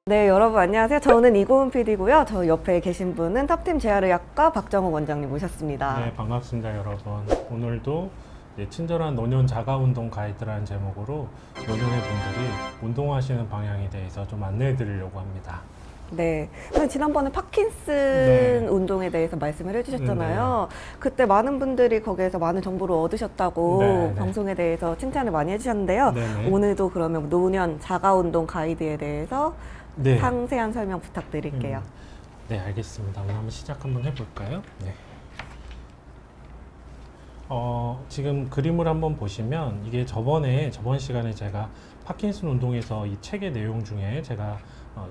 네, 여러분 안녕하세요. 저는 이고은 PD고요. 저 옆에 계신 분은 탑팀 재활의학과 박정욱 원장님 모셨습니다. 네, 반갑습니다, 여러분. 오늘도 친절한 노년 자가운동 가이드라는 제목으로 노년의 분들이 운동하시는 방향에 대해서 좀 안내해 드리려고 합니다. 네, 지난번에 파킨슨 네. 운동에 대해서 말씀을 해주셨잖아요. 그때 많은 분들이 거기에서 많은 정보를 얻으셨다고 방송에 대해서 칭찬을 많이 해주셨는데요. 네네. 오늘도 그러면 노년 자가운동 가이드에 대해서 네. 상세한 설명 부탁드릴게요. 네, 알겠습니다. 오늘 한번 시작 한번 해볼까요? 네. 지금 그림을 한번 보시면 이게 저번 시간에 제가 파킨슨 운동에서 이 책의 내용 중에 제가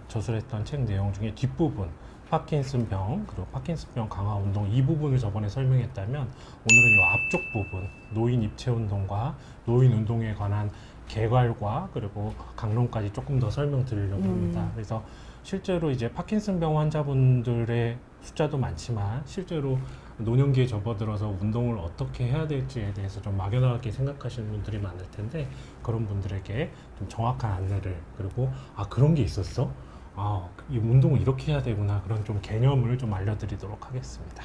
저술했던 책 내용 중에 뒷부분 파킨슨병 그리고 파킨슨병 강화 운동 이 부분을 저번에 설명했다면 오늘은 이 앞쪽 부분 노인 입체 운동과 노인 운동에 관한 개괄과 그리고 강론까지 조금 더 설명드리려고 합니다. 그래서 실제로 이제 파킨슨병 환자분들의 숫자도 많지만 실제로 노년기에 접어들어서 운동을 어떻게 해야 될지에 대해서 좀 막연하게 생각하시는 분들이 많을 텐데 그런 분들에게 좀 정확한 안내를 그리고 그런 게 있었어? 이 운동을 이렇게 해야 되구나 그런 좀 개념을 좀 알려드리도록 하겠습니다.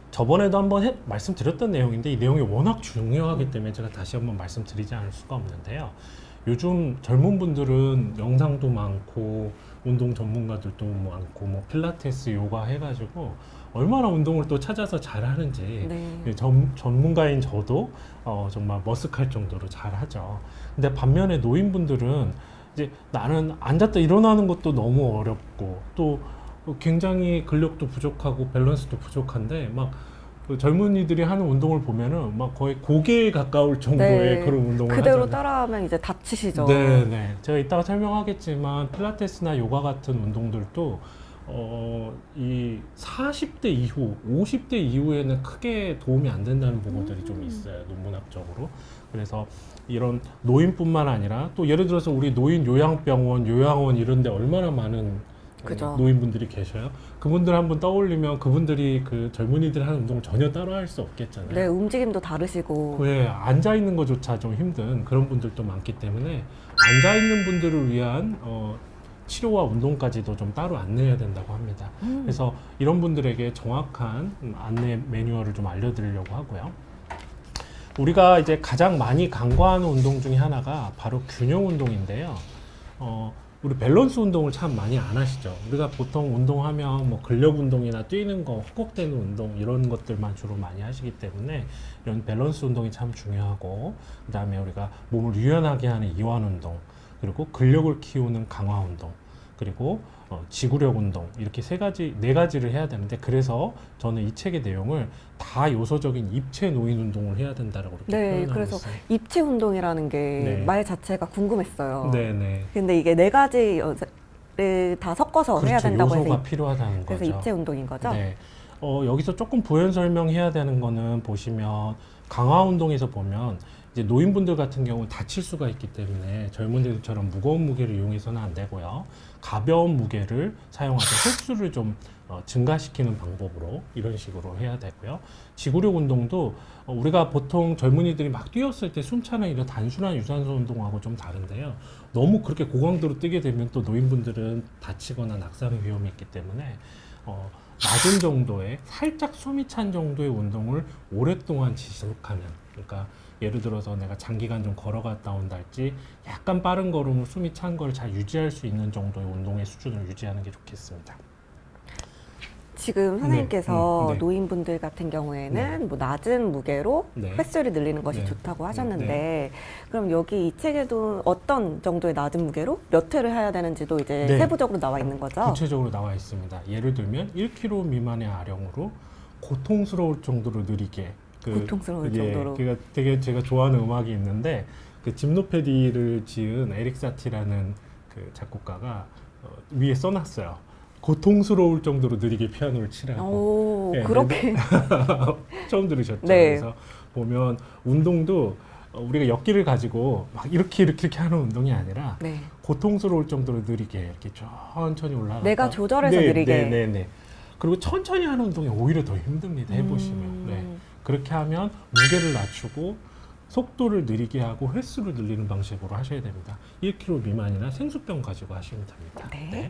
저번에도 한번 말씀드렸던 내용인데 이 내용이 워낙 중요하기 때문에 제가 다시 한번 말씀드리지 않을 수가 없는데요. 요즘 젊은 분들은 영상도 많고 운동 전문가들도 많고 뭐 필라테스, 요가 해가지고 얼마나 운동을 또 찾아서 잘하는지 네. 전문가인 저도 정말 머쓱할 정도로 잘하죠. 근데 반면에 노인분들은 이제 나는 앉았다 일어나는 것도 너무 어렵고 또 굉장히 근력도 부족하고 밸런스도 부족한데 막 그 젊은이들이 하는 운동을 보면은 막 거의 고개에 가까울 정도의 네. 그런 운동을 그대로 하잖아요. 따라하면 이제 다치시죠. 네. 제가 이따가 설명하겠지만 필라테스나 요가 같은 운동들도 이 40대 이후, 50대 이후에는 크게 도움이 안 된다는 보고들이 좀 있어요. 논문학적으로. 그래서 이런 노인뿐만 아니라 또 예를 들어서 우리 노인 요양병원, 요양원 이런 데 얼마나 많은 그죠. 노인분들이 계셔요. 그분들 한번 떠올리면 그분들이 그 젊은이들 하는 운동을 전혀 따라할 수 없겠잖아요. 네, 움직임도 다르시고. 왜 앉아 있는 것조차 좀 힘든 그런 분들도 많기 때문에 앉아 있는 분들을 위한 치료와 운동까지도 좀 따로 안내해야 된다고 합니다. 그래서 이런 분들에게 정확한 안내 매뉴얼을 좀 알려드리려고 하고요. 우리가 이제 가장 많이 간과하는 운동 중에 하나가 바로 균형 운동인데요. 우리 밸런스 운동을 참 많이 안 하시죠. 우리가 보통 운동하면 뭐 근력 운동이나 뛰는 거, 헛곡되는 운동 이런 것들만 주로 많이 하시기 때문에 이런 밸런스 운동이 참 중요하고 그 다음에 우리가 몸을 유연하게 하는 이완 운동 그리고 근력을 키우는 강화 운동 그리고 지구력 운동 이렇게 네 가지를 해야 되는데 그래서 저는 이 책의 내용을 다 요소적인 입체 노인 운동을 해야 된다라고 그렇게 네, 표현하고 그래서 있어요. 입체 운동이라는 게 말 네. 자체가 궁금했어요. 네네. 근데 이게 네 가지를 다 섞어서 해야 그렇죠. 된다고 요소가 해서 필요하다는 그래서 거죠. 입체 운동인 거죠? 네. 여기서 조금 부연 설명해야 되는 거는 보시면 강화 운동에서 보면 이제 노인분들 같은 경우 다칠 수가 있기 때문에 젊은이들처럼 무거운 무게를 이용해서는 안 되고요. 가벼운 무게를 사용해서 횟수를 좀 증가시키는 방법으로 이런 식으로 해야 되고요. 지구력 운동도 우리가 보통 젊은이들이 막 뛰었을 때 숨차는 이런 단순한 유산소 운동하고 좀 다른데요. 너무 그렇게 고강도로 뛰게 되면 또 노인분들은 다치거나 낙상 위험이 있기 때문에 낮은 정도의 살짝 숨이 찬 정도의 운동을 오랫동안 지속하는 그러니까 예를 들어서 내가 장기간 좀 걸어갔다 온다 할지 약간 빠른 걸음으로 숨이 찬 걸 잘 유지할 수 있는 정도의 운동의 수준을 유지하는 게 좋겠습니다. 지금 선생님께서 네. 노인분들 같은 경우에는 뭐 낮은 무게로 네. 횟수를 늘리는 것이 네. 좋다고 하셨는데 네. 그럼 여기 이 책에도 어떤 정도의 낮은 무게로 몇 회를 해야 되는지도 이제 네. 세부적으로 나와 있는 거죠? 구체적으로 나와 있습니다. 예를 들면 1kg 미만의 아령으로 고통스러울 정도로 느리게 고통스러울 정도로. 그러니까 되게 제가 좋아하는 음악이 있는데 그 짐노페디를 지은 에릭 사티라는 그 작곡가가 위에 써놨어요. 고통스러울 정도로 느리게 피아노를 치라고. 오, 네, 그렇게. 처음 들으셨죠? 네. 그래서 보면 운동도 우리가 역기를 가지고 막 이렇게 하는 운동이 아니라 네. 고통스러울 정도로 느리게 이렇게 천천히 올라가다 내가 조절해서 느리게. 네. 그리고 천천히 하는 운동이 오히려 더 힘듭니다. 해보시면. 네. 그렇게 하면 무게를 낮추고 속도를 느리게 하고 횟수를 늘리는 방식으로 하셔야 됩니다. 1kg 미만이나 생수병 가지고 하시면 됩니다. 네.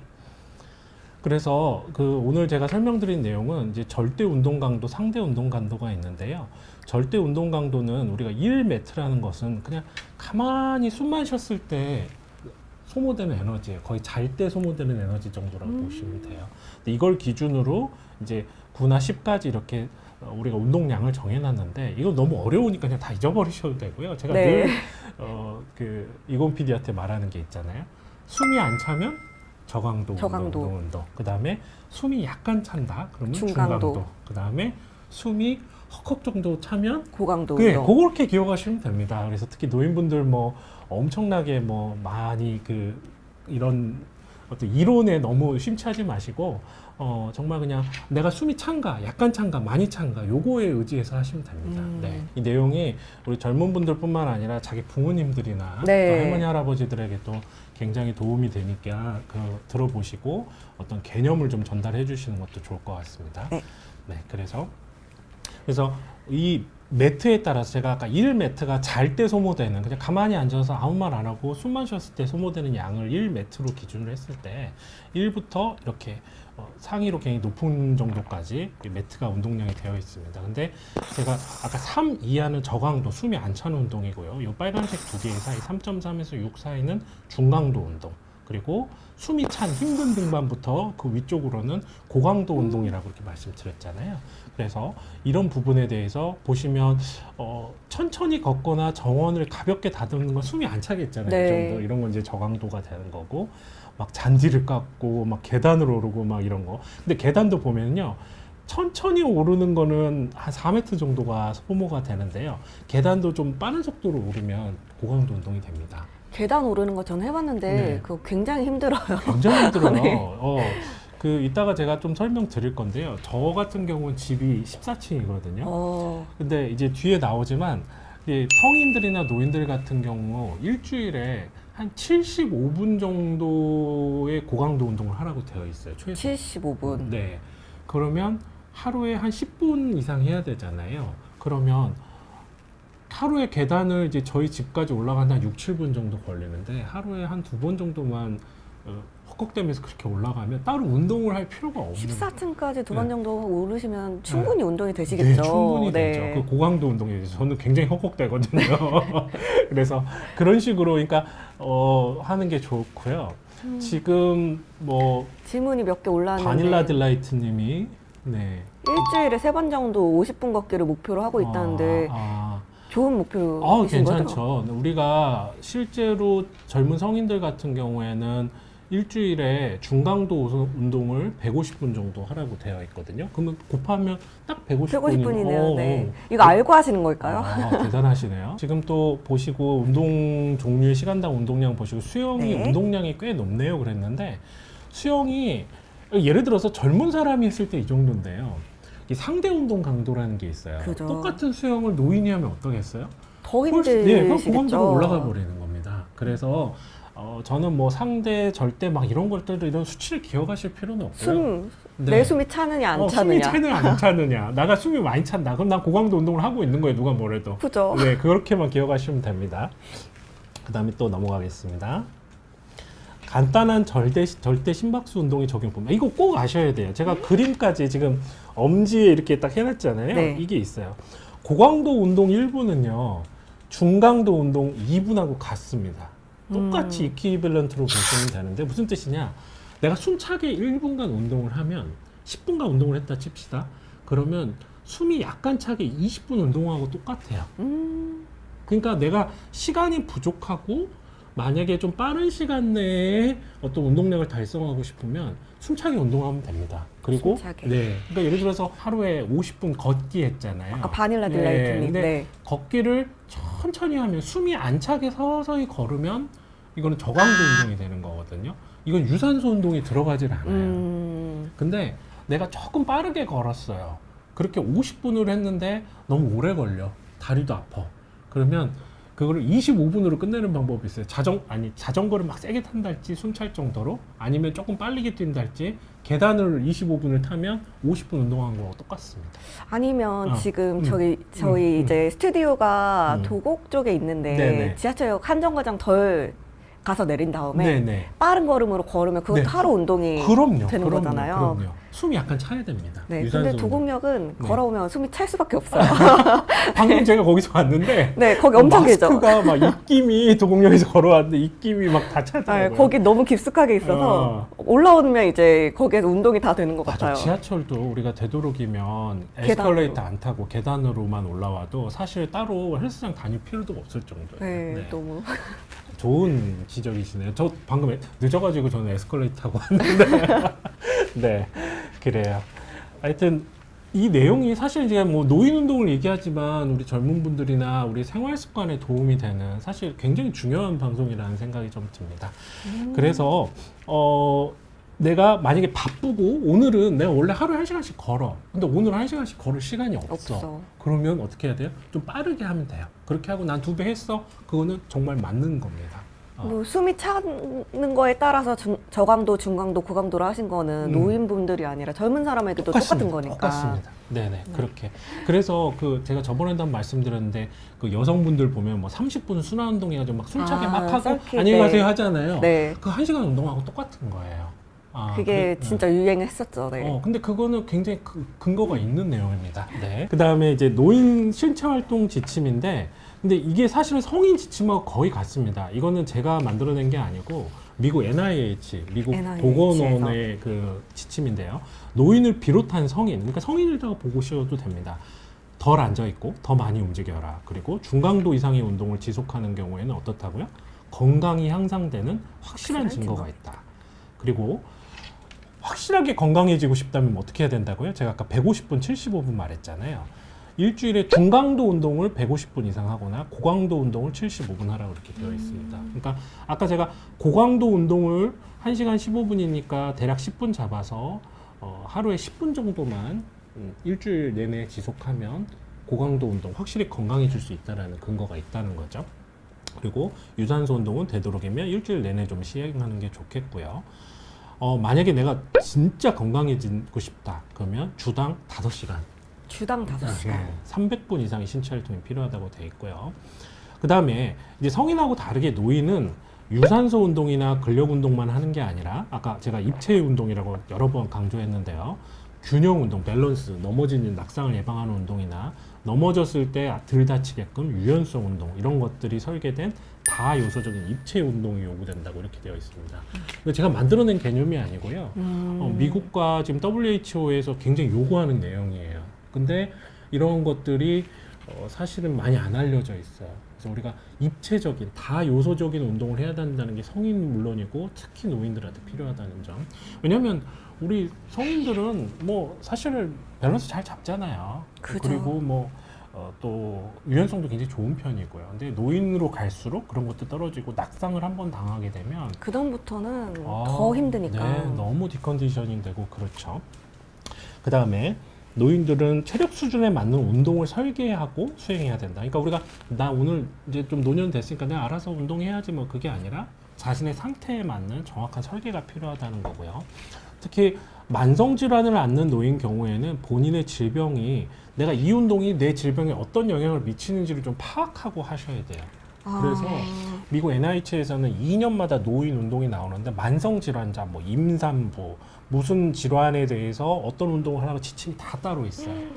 그래서 오늘 제가 설명드린 내용은 이제 절대 운동 강도, 상대 운동 강도가 있는데요. 절대 운동 강도는 우리가 1매트라는 것은 그냥 가만히 숨만 쉬었을 때 소모되는 에너지예요. 거의 잘 때 소모되는 에너지 정도라고 보시면 돼요. 근데 이걸 기준으로 이제 9나 10까지 이렇게 우리가 운동량을 정해놨는데 이거 너무 어려우니까 그냥 다 잊어버리셔도 되고요. 제가 네. 늘 이곤 PD한테 말하는 게 있잖아요. 숨이 안 차면 저강도 운동. 그 다음에 숨이 약간 찬다. 그러면 중강도. 그 다음에 숨이 헉헉 정도 차면 고강도 네, 운동. 그렇게 기억하시면 됩니다. 그래서 특히 노인분들 뭐 엄청나게 뭐 많이 이런 어떤 이론에 너무 심취하지 마시고 정말 그냥 내가 숨이 찬가, 약간 찬가, 많이 찬가 요거에 의지해서 하시면 됩니다. 네. 이 내용이 우리 젊은 분들뿐만 아니라 자기 부모님들이나 네. 또 할머니 할아버지들에게 또 굉장히 도움이 되니까 들어보시고 어떤 개념을 좀 전달해 주시는 것도 좋을 것 같습니다. 네. 네, 그래서 이 매트에 따라서 제가 아까 1매트가 잘 때 소모되는 그냥 가만히 앉아서 아무 말 안 하고 숨만 쉬었을 때 소모되는 양을 1매트로 기준으로 했을 때 1부터 이렇게 상위로 굉장히 높은 정도까지 매트가 운동량이 되어 있습니다. 근데 제가 아까 3 이하는 저강도, 숨이 안 차는 운동이고요. 이 빨간색 두 개 사이 3.3에서 6 사이는 중강도 운동. 그리고 숨이 찬 힘든 등반부터 그 위쪽으로는 고강도 운동이라고 이렇게 말씀드렸잖아요. 그래서 이런 부분에 대해서 보시면 천천히 걷거나 정원을 가볍게 다듬는 건 숨이 안 차겠잖아요. 네. 이 정도 이런 건 이제 저강도가 되는 거고 막 잔디를 깎고 막 계단을 오르고 막 이런 거. 근데 계단도 보면요. 천천히 오르는 거는 한 4m 정도가 소모가 되는데요. 계단도 좀 빠른 속도로 오르면 고강도 운동이 됩니다. 계단 오르는 거 저는 해봤는데 네. 그거 굉장히 힘들어요. 굉장히 힘들어요. 네. 이따가 제가 좀 설명드릴 건데요. 저 같은 경우는 집이 14층이거든요. 근데 이제 뒤에 나오지만 성인들이나 노인들 같은 경우 일주일에 한 75분 정도의 고강도 운동을 하라고 되어 있어요. 최소. 75분. 네. 그러면 하루에 한 10분 이상 해야 되잖아요. 그러면 하루에 계단을 이제 저희 집까지 올라가는데 한 6, 7분 정도 걸리는데 하루에 한 2번 정도만 헉헉대면서 그렇게 올라가면 따로 운동을 할 필요가 없는 14층까지 두 번 네. 정도 오르시면 충분히 운동이 되시겠죠. 네, 충분히 네. 되죠. 그 고강도 운동이 저는 굉장히 헉헉대거든요. 그래서 그런 식으로 그러니까 하는 게 좋고요. 지금 뭐 질문이 몇 개 올라왔는데 바닐라 딜라이트님이 네. 일주일에 3번 정도 50분 걷기를 목표로 하고 있다는데 좋은 목표이신 거죠? 괜찮죠. 우리가 실제로 젊은 성인들 같은 경우에는 일주일에 중강도 운동을 150분 정도 하라고 되어 있거든요. 그러면 곱하면 딱 150분이네요. 네. 이거 알고 하시는 걸까요? 대단하시네요. 지금 또 보시고 운동 종류의 시간당 운동량 보시고 수영이 네. 운동량이 꽤 높네요. 그랬는데 수영이 예를 들어서 젊은 사람이 했을 때 이 정도인데요. 이 상대 운동 강도라는 게 있어요. 그죠. 똑같은 수영을 노인이 하면 어떠겠어요? 더 그럼 힘드시겠죠. 고강도로 올라가 버리는 겁니다. 그래서 저는 뭐 상대 절대 막 이런 것들도 이런 수치를 기억하실 필요는 없고요. 내 숨이 차느냐 안 차느냐. 숨이 차느냐 안 차느냐. 나가 숨이 많이 찬다. 그럼 난 고강도 운동을 하고 있는 거예요. 누가 뭐래도. 그죠. 네, 그렇게만 기억하시면 됩니다. 그 다음에 또 넘어가겠습니다. 간단한 절대 심박수 운동의 적용법. 이거 꼭 아셔야 돼요. 제가 그림까지 지금 엄지에 이렇게 딱 해놨잖아요. 네. 이게 있어요. 고강도 운동 1부는요. 중강도 운동 2분하고 같습니다. 똑같이 이퀴밸런트로 보시면 되는데 무슨 뜻이냐. 내가 숨차게 1분간 운동을 하면 10분간 운동을 했다 칩시다. 그러면 숨이 약간 차게 20분 운동하고 똑같아요. 그러니까 내가 시간이 부족하고 만약에 좀 빠른 시간 내에 어떤 운동량을 달성하고 싶으면 숨차게 운동하면 됩니다. 그리고 숨차게. 네, 그러니까 예를 들어서 하루에 50분 걷기 했잖아요. 아까 바닐라 딜라이트님. 근데 네. 걷기를 천천히 하면 숨이 안 차게 서서히 걸으면 이거는 저강도 운동이 되는 거거든요. 이건 유산소 운동이 들어가질 않아요. 근데 내가 조금 빠르게 걸었어요. 그렇게 50분을 했는데 너무 오래 걸려. 다리도 아파. 그러면 그거를 25분으로 끝내는 방법이 있어요. 자전거를 막 세게 탄다 할지 숨찰 정도로, 아니면 조금 빠르게 뛴다 할지, 계단을 25분을 타면 50분 운동한 거하고 똑같습니다. 아니면 지금 저희 음. 이제 스튜디오가 음. 도곡 쪽에 있는데 네네. 지하철역 한 정거장 덜 가서 내린 다음에 네네. 빠른 걸음으로 걸으면 그것도 네. 하루 운동이 그럼요. 되는 그럼요. 거잖아요. 그럼요. 숨이 약간 차야 됩니다. 네, 유산소 근데 운동. 도곡역은 네. 걸어오면 숨이 찰 수밖에 없어요. 방금 제가 거기서 왔는데 네, 거기 엄청 길죠. 마스크가 막 입김이 도곡역에서 걸어왔는데 입김이 막 다 네, 차더라고요. 거기 너무 깊숙하게 있어서 올라오면 이제 거기에서 운동이 다 되는 것 맞아. 같아요. 지하철도 우리가 되도록이면 계단으로. 에스컬레이터 안 타고 계단으로만 올라와도 사실 따로 헬스장 다닐 필요도 없을 정도예요. 네, 네. 너무. 좋은 지적이시네요. 저 방금 늦어가지고 저는 에스컬레이터 타고 왔는데 네, 그래요. 하여튼 이 내용이 사실 이제 뭐 노인 운동을 얘기하지만 우리 젊은 분들이나 우리 생활 습관에 도움이 되는 사실 굉장히 중요한 방송이라는 생각이 좀 듭니다. 그래서 내가 만약에 바쁘고 오늘은 내가 원래 하루에 1시간씩 걸어. 근데 오늘 1시간씩 걸을 시간이 없어. 그러면 어떻게 해야 돼요? 좀 빠르게 하면 돼요. 그렇게 하고 난 2배 했어. 그거는 정말 맞는 겁니다. 뭐 숨이 차는 거에 따라서 저강도, 중강도, 고강도로 하신 거는 노인분들이 아니라 젊은 사람에게도 똑같은 거니까. 똑같습니다. 네네, 그렇게. 그래서 제가 저번에도 한 말씀드렸는데 그 여성분들 보면 뭐 30분 순환 운동 해가지고 막 숨차게 막 하고 썰기, 안녕히 가세요 네. 하잖아요. 네. 그 1시간 운동하고 똑같은 거예요. 그게 진짜 유행했었죠. 네. 근데 그거는 굉장히 근거가 있는 내용입니다. 네. 그 다음에 이제 노인 신체 활동 지침인데, 근데 이게 사실은 성인 지침하고 거의 같습니다. 이거는 제가 만들어낸 게 아니고 미국 NIH, 미국 NIH 보건원의 그 지침인데요. 노인을 비롯한 성인, 그러니까 성인일다가 보시셔도 됩니다. 덜 앉아 있고 더 많이 움직여라. 그리고 중강도 이상의 운동을 지속하는 경우에는 어떻다고요? 건강이 향상되는 확실한 증거가 있다. 그리고 확실하게 건강해지고 싶다면 어떻게 해야 된다고요? 제가 아까 150분, 75분 말했잖아요. 일주일에 중강도 운동을 150분 이상 하거나 고강도 운동을 75분 하라고 이렇게 되어 있습니다. 그러니까 아까 제가 고강도 운동을 1시간 15분이니까 대략 10분 잡아서 하루에 10분 정도만 일주일 내내 지속하면 고강도 운동 확실히 건강해질 수 있다는 근거가 있다는 거죠. 그리고 유산소 운동은 되도록이면 일주일 내내 좀 시행하는 게 좋겠고요. 만약에 내가 진짜 건강해지고 싶다 그러면 주당 5시간, 주당 5시간. 300분 이상의 신체 활동이 필요하다고 되어 있고요. 그 다음에 이제 성인하고 다르게 노인은 유산소 운동이나 근력 운동만 하는 게 아니라 아까 제가 입체 운동이라고 여러 번 강조했는데요. 균형 운동, 밸런스, 넘어지는 낙상을 예방하는 운동이나 넘어졌을 때 덜 다치게끔 유연성 운동 이런 것들이 설계된 다요소적인 입체 운동이 요구된다고 이렇게 되어 있습니다. 근데 제가 만들어낸 개념이 아니고요. 미국과 지금 WHO에서 굉장히 요구하는 내용이에요. 근데 이런 것들이 사실은 많이 안 알려져 있어요. 그래서 우리가 입체적인 다요소적인 운동을 해야 된다는 게 성인 물론이고 특히 노인들한테 필요하다는 점. 왜냐하면 우리 성인들은 뭐 사실 밸런스 잘 잡잖아요. 그죠. 그리고 뭐 또 유연성도 굉장히 좋은 편이고요. 근데 노인으로 갈수록 그런 것도 떨어지고 낙상을 한번 당하게 되면 그다음부터는 더 힘드니까. 네, 너무 디컨디셔닝 되고 그렇죠. 그 다음에 노인들은 체력 수준에 맞는 운동을 설계하고 수행해야 된다. 그러니까 우리가 나 오늘 이제 좀 노년 됐으니까 내가 알아서 운동해야지 뭐 그게 아니라 자신의 상태에 맞는 정확한 설계가 필요하다는 거고요. 특히 만성질환을 앓는 노인 경우에는 본인의 질병이 내가 이 운동이 내 질병에 어떤 영향을 미치는지를 좀 파악하고 하셔야 돼요. 그래서 미국 NIH에서는 2년마다 노인 운동이 나오는데 만성질환자, 뭐 임산부, 무슨 질환에 대해서 어떤 운동을 하라고 지침이 다 따로 있어요. 네.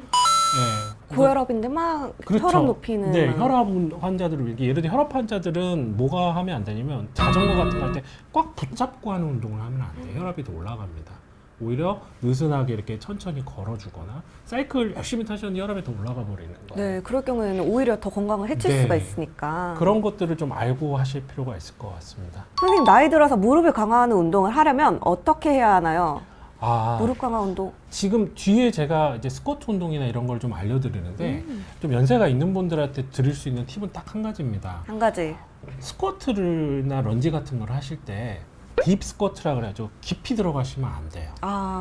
고혈압인데 막 그렇죠. 혈압 높이는. 네, 혈압 환자들을 예를 들어 혈압 환자들은 뭐가 하면 안 되냐면 자전거 같은 거 할 때 꽉 붙잡고 하는 운동을 하면 안 돼요. 혈압이 더 올라갑니다. 오히려 느슨하게 이렇게 천천히 걸어주거나 사이클 열심히 타셨는데 혈압이 더 올라가 버리는 거예요. 네, 그럴 경우에는 오히려 더 건강을 해칠 네. 수가 있으니까. 그런 것들을 좀 알고 하실 필요가 있을 것 같습니다. 선생님, 나이 들어서 무릎을 강화하는 운동을 하려면 어떻게 해야 하나요? 아, 무릎 강화 운동. 지금 뒤에 제가 이제 스쿼트 운동이나 이런 걸 좀 알려드리는데 좀 연세가 있는 분들한테 드릴 수 있는 팁은 딱 한 가지입니다. 한 가지. 스쿼트나 런지 같은 걸 하실 때 딥 스쿼트라 그래야죠. 깊이 들어가시면 안 돼요.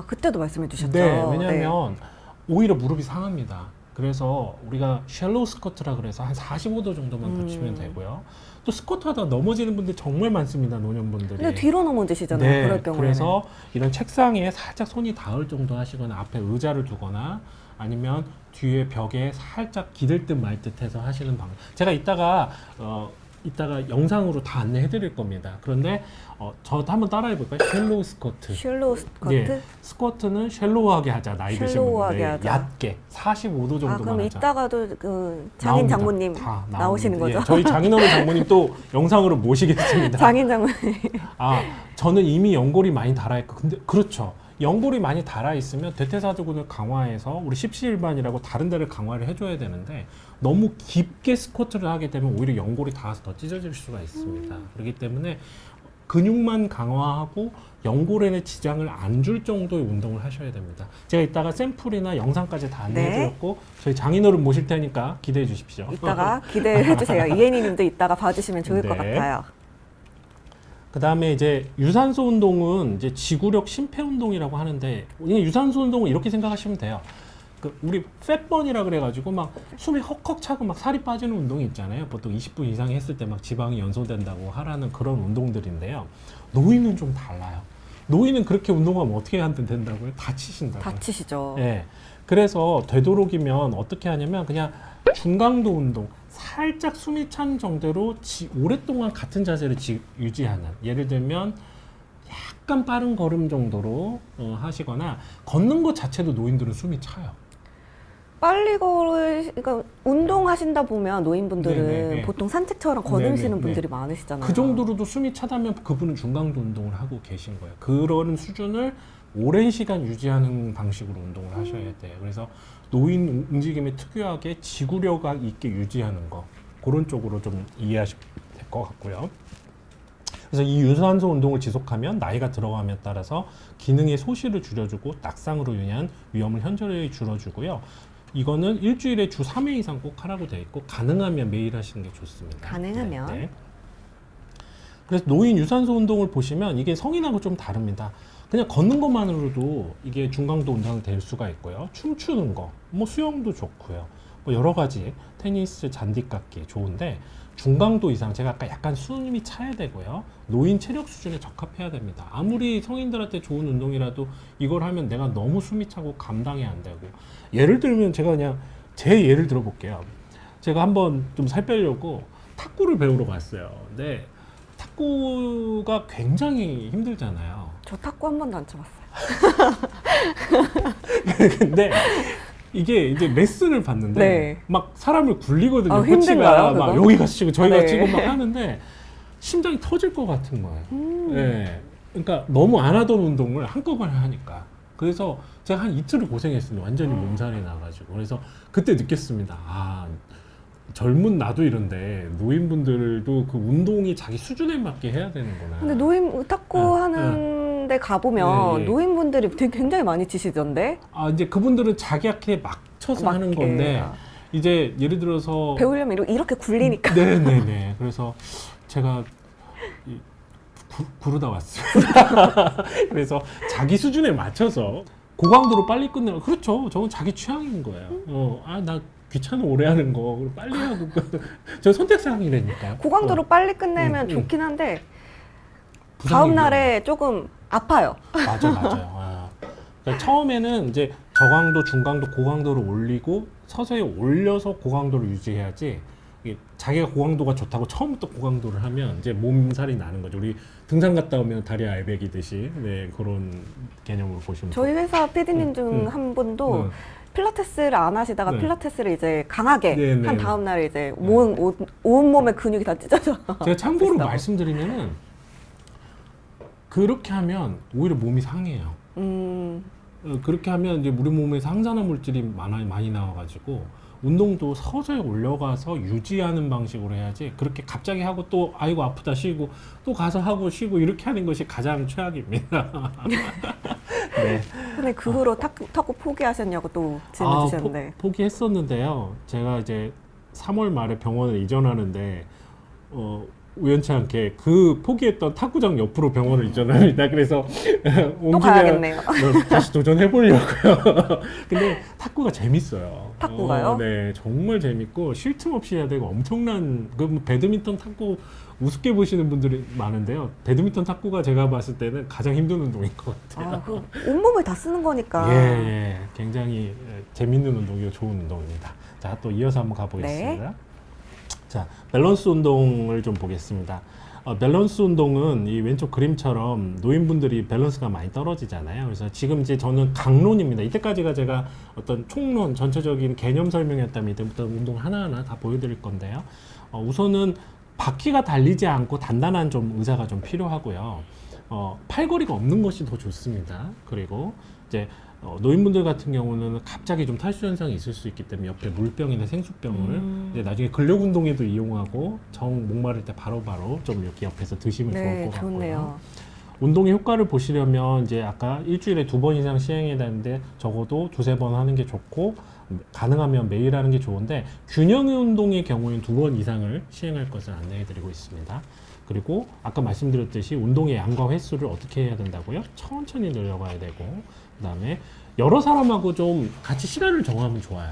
그때도 말씀해 주셨죠. 네, 왜냐하면 오히려 무릎이 상합니다. 그래서 우리가 쉘로우 스쿼트라 그래서 한 45도 정도만 붙이면 되고요. 또 스쿼트 하다가 넘어지는 분들 정말 많습니다, 노년분들이. 근데 뒤로 넘어지시잖아요. 네, 그럴 경우에는. 그래서 이런 책상에 살짝 손이 닿을 정도 하시거나 앞에 의자를 두거나 아니면 뒤에 벽에 살짝 기댈 듯 말 듯 해서 하시는 방법. 제가 이따가 영상으로 다 안내해 드릴 겁니다. 그런데 저도 한번 따라해 볼까요? 쉘로우 스쿼트. 쉘로우 스쿼트? 예, 스쿼트는 쉘로우하게 하자. 나이 드신 쉘로우하게 분들. 하자. 얇게 45도 정도만 그럼 하자. 이따가도 그 장인 나옵니다. 장모님 다 나오시는 나옵니다. 거죠? 예, 저희 장인어른 장모님 또 영상으로 모시겠습니다. 장인 장모님. 저는 이미 연골이 많이 달아있고, 근데 그렇죠. 연골이 많이 달아있으면 대퇴사두근을 강화해서 우리 십시일반이라고 다른 데를 강화를 해줘야 되는데 너무 깊게 스쿼트를 하게 되면 오히려 연골이 닿아서 더 찢어질 수가 있습니다. 그렇기 때문에 근육만 강화하고 연골에는 지장을 안 줄 정도의 운동을 하셔야 됩니다. 제가 이따가 샘플이나 영상까지 다 안내해드렸고 저희 장인어른 모실 테니까 기대해 주십시오. 이따가 기대해 주세요. 이혜니 님도 이따가 봐주시면 좋을 것 네. 같아요. 그 다음에 이제 유산소 운동은 이제 지구력 심폐 운동이라고 하는데, 그냥 유산소 운동은 이렇게 생각하시면 돼요. 우리 팻번이라 그래가지고 막 숨이 헉헉 차고 막 살이 빠지는 운동이 있잖아요. 보통 20분 이상 했을 때 막 지방이 연소된다고 하라는 그런 운동들인데요. 노인은 좀 달라요. 노인은 그렇게 운동하면 어떻게 하면 된다고요? 다치신다고요. 다치시죠. 네. 그래서 되도록이면 어떻게 하냐면 그냥 중강도 운동, 살짝 숨이 찬 정도로 오랫동안 같은 자세를 유지하는, 예를 들면 약간 빠른 걸음 정도로 하시거나, 걷는 것 자체도 노인들은 숨이 차요. 빨리 그러니까 운동하신다 보면 노인분들은 네네네. 보통 산책처럼 걸으시는 네네네. 분들이 많으시잖아요. 그 정도로도 숨이 차다면 그분은 중강도 운동을 하고 계신 거예요. 그런 수준을 오랜 시간 유지하는 방식으로 운동을 하셔야 돼요. 그래서 노인 움직임에 특유하게 지구력 있게 유지하는 거, 그런 쪽으로 좀 이해하시면 될 것 같고요. 그래서 이 유산소 운동을 지속하면 나이가 들어감에 따라서 기능의 소실을 줄여주고 낙상으로 인한 위험을 현저히 줄여주고요. 이거는 일주일에 주 3회 이상 꼭 하라고 되어 있고, 가능하면 매일 하시는 게 좋습니다. 가능하면. 네. 그래서 노인 유산소 운동을 보시면 이게 성인하고 좀 다릅니다. 그냥 걷는 것만으로도 이게 중강도 운동이 될 수가 있고요. 춤추는 거, 뭐 수영도 좋고요. 뭐 여러 가지 테니스, 잔디 깎기 좋은데, 중강도 이상, 제가 아까 약간 숨이 차야 되고요. 노인 체력 수준에 적합해야 됩니다. 아무리 성인들한테 좋은 운동이라도 이걸 하면 내가 너무 숨이 차고 감당이 안 되고, 예를 들면 제가 그냥 제 예를 들어볼게요. 제가 한번 좀 살 빼려고 탁구를 배우러 갔어요. 근데 탁구가 굉장히 힘들잖아요. 저 탁구 한 번도 안 쳐봤어요. 근데 이게 이제 레슨을 받는데 네. 막 사람을 굴리거든요. 코치가 힘든가요, 막 그거? 여기 가서 치고 저기 가서 네. 치고 막 하는데 심장이 터질 것 같은 거예요. 네. 그러니까 너무 안 하던 운동을 한꺼번에 하니까. 그래서 제가 한 이틀을 고생했습니다. 완전히 몸살이 나가지고. 그래서 그때 느꼈습니다. 젊은 나도 이런데 노인분들도 그 운동이 자기 수준에 맞게 해야 되는구나. 근데 노인 탁구 하는 데 가보면 네. 노인분들이 되게 굉장히 많이 치시던데? 이제 그분들은 자기한테 맞춰서 하는 맞게. 건데, 이제 예를 들어서 배우려면 이렇게 굴리니까. 네네네. 그래서 제가 구르다 왔어요. 그래서 자기 수준에 맞춰서 고강도로 빨리 끝내는, 그렇죠. 저건 자기 취향인 거예요. 나 귀찮아 오래 하는 거 빨리 하고. 저 선택사항이라니까요. 고강도로 빨리 끝내면 좋긴 한데 다음 부상이 날에 조금 아파요. 맞아요. 그러니까 처음에는 이제 저강도, 중강도, 고강도를 올리고 서서히 올려서 고강도를 유지해야지, 이게 자기가 고강도가 좋다고 처음부터 고강도를 하면 이제 몸살이 나는 거죠. 우리 등산 갔다 오면 다리 알배기듯이, 네, 그런 개념으로 보시면 저희 회사 PD님 중 한 분도 필라테스를 안 하시다가 네. 필라테스를 이제 강하게 네. 한 다음 날 이제 온 몸의 근육이 다 찢어져. 제가 참고로 그래서. 말씀드리면은 그렇게 하면 오히려 몸이 상해요. 그렇게 하면 이제 우리 몸에서 항산화 물질이 많이 나와가지고 운동도 서서히 올려가서 유지하는 방식으로 해야지, 그렇게 갑자기 하고 또 아이고 아프다 쉬고 또 가서 하고 쉬고 이렇게 하는 것이 가장 최악입니다. 네. 근데 그 후로 탁구 포기하셨냐고 또 질문 주셨는데. 포기했었는데요. 제가 이제 3월 말에 병원을 이전하는데 우연치 않게 그 포기했던 탁구장 옆으로 병원을 이전합니다. 그래서 또 가야겠네요. 다시 도전해 보려고요. 근데 탁구가 재밌어요. 탁구가요? 네, 정말 재밌고 쉴 틈 없이 해야 되고 엄청난 그 배드민턴 탁구 우습게 보시는 분들이 많은데요. 배드민턴 탁구가 제가 봤을 때는 가장 힘든 운동인 것 같아요. 아, 그 온몸을 다 쓰는 거니까. 예, 굉장히 재밌는 운동이고 좋은 운동입니다. 자, 또 이어서 한번 가보겠습니다. 네. 자, 밸런스 운동을 좀 보겠습니다. 밸런스 운동은 이 왼쪽 그림처럼 노인분들이 밸런스가 많이 떨어지잖아요. 그래서 지금 이제 저는 강론입니다. 이때까지가 제가 어떤 총론, 전체적인 개념 설명이었다면 이때부터 운동 하나하나 다 보여드릴 건데요. 우선은 바퀴가 달리지 않고 단단한 좀 의자가 좀 필요하고요. 팔걸이가 없는 것이 더 좋습니다. 그리고 이제 노인분들 같은 경우는 갑자기 좀 탈수 현상이 있을 수 있기 때문에 옆에 물병이나 생수병을 이제 나중에 근력 운동에도 이용하고 정 목마를 때 바로바로 좀 이렇게 옆에서 드시면 좋을 네, 것 같고요. 좋네요. 운동의 효과를 보시려면 이제 아까 일주일에 2번 이상 시행해야 되는데 적어도 2-3번 하는 게 좋고 가능하면 매일 하는 게 좋은데 균형 운동의 경우에는 2번 이상을 시행할 것을 안내해 드리고 있습니다. 그리고 아까 말씀드렸듯이 운동의 양과 횟수를 어떻게 해야 된다고요? 천천히 늘려가야 되고 그다음에 여러 사람하고 좀 같이 시간을 정하면 좋아요.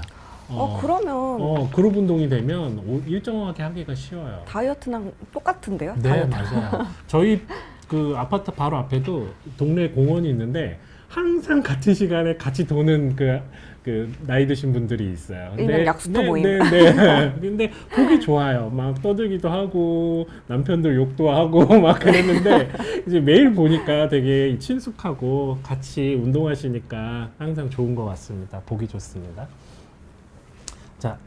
그러면 그룹 운동이 되면 일정하게 하기가 쉬워요. 다이어트랑 똑같은데요? 네, 다이어트. 맞아요. 저희 그 아파트 바로 앞에도 동네 공원이 있는데 항상 같은 시간에 같이 도는 그 나이 드신 분들이 있어요. 일명 약수터 모임. 네. 근데 보기 좋아요. 막 떠들기도 하고 남편들 욕도 하고 막 그랬는데 이제 매일 보니까 되게 친숙하고 같이 운동하시니까 항상 좋은 것 같습니다. 보기 좋습니다. 자,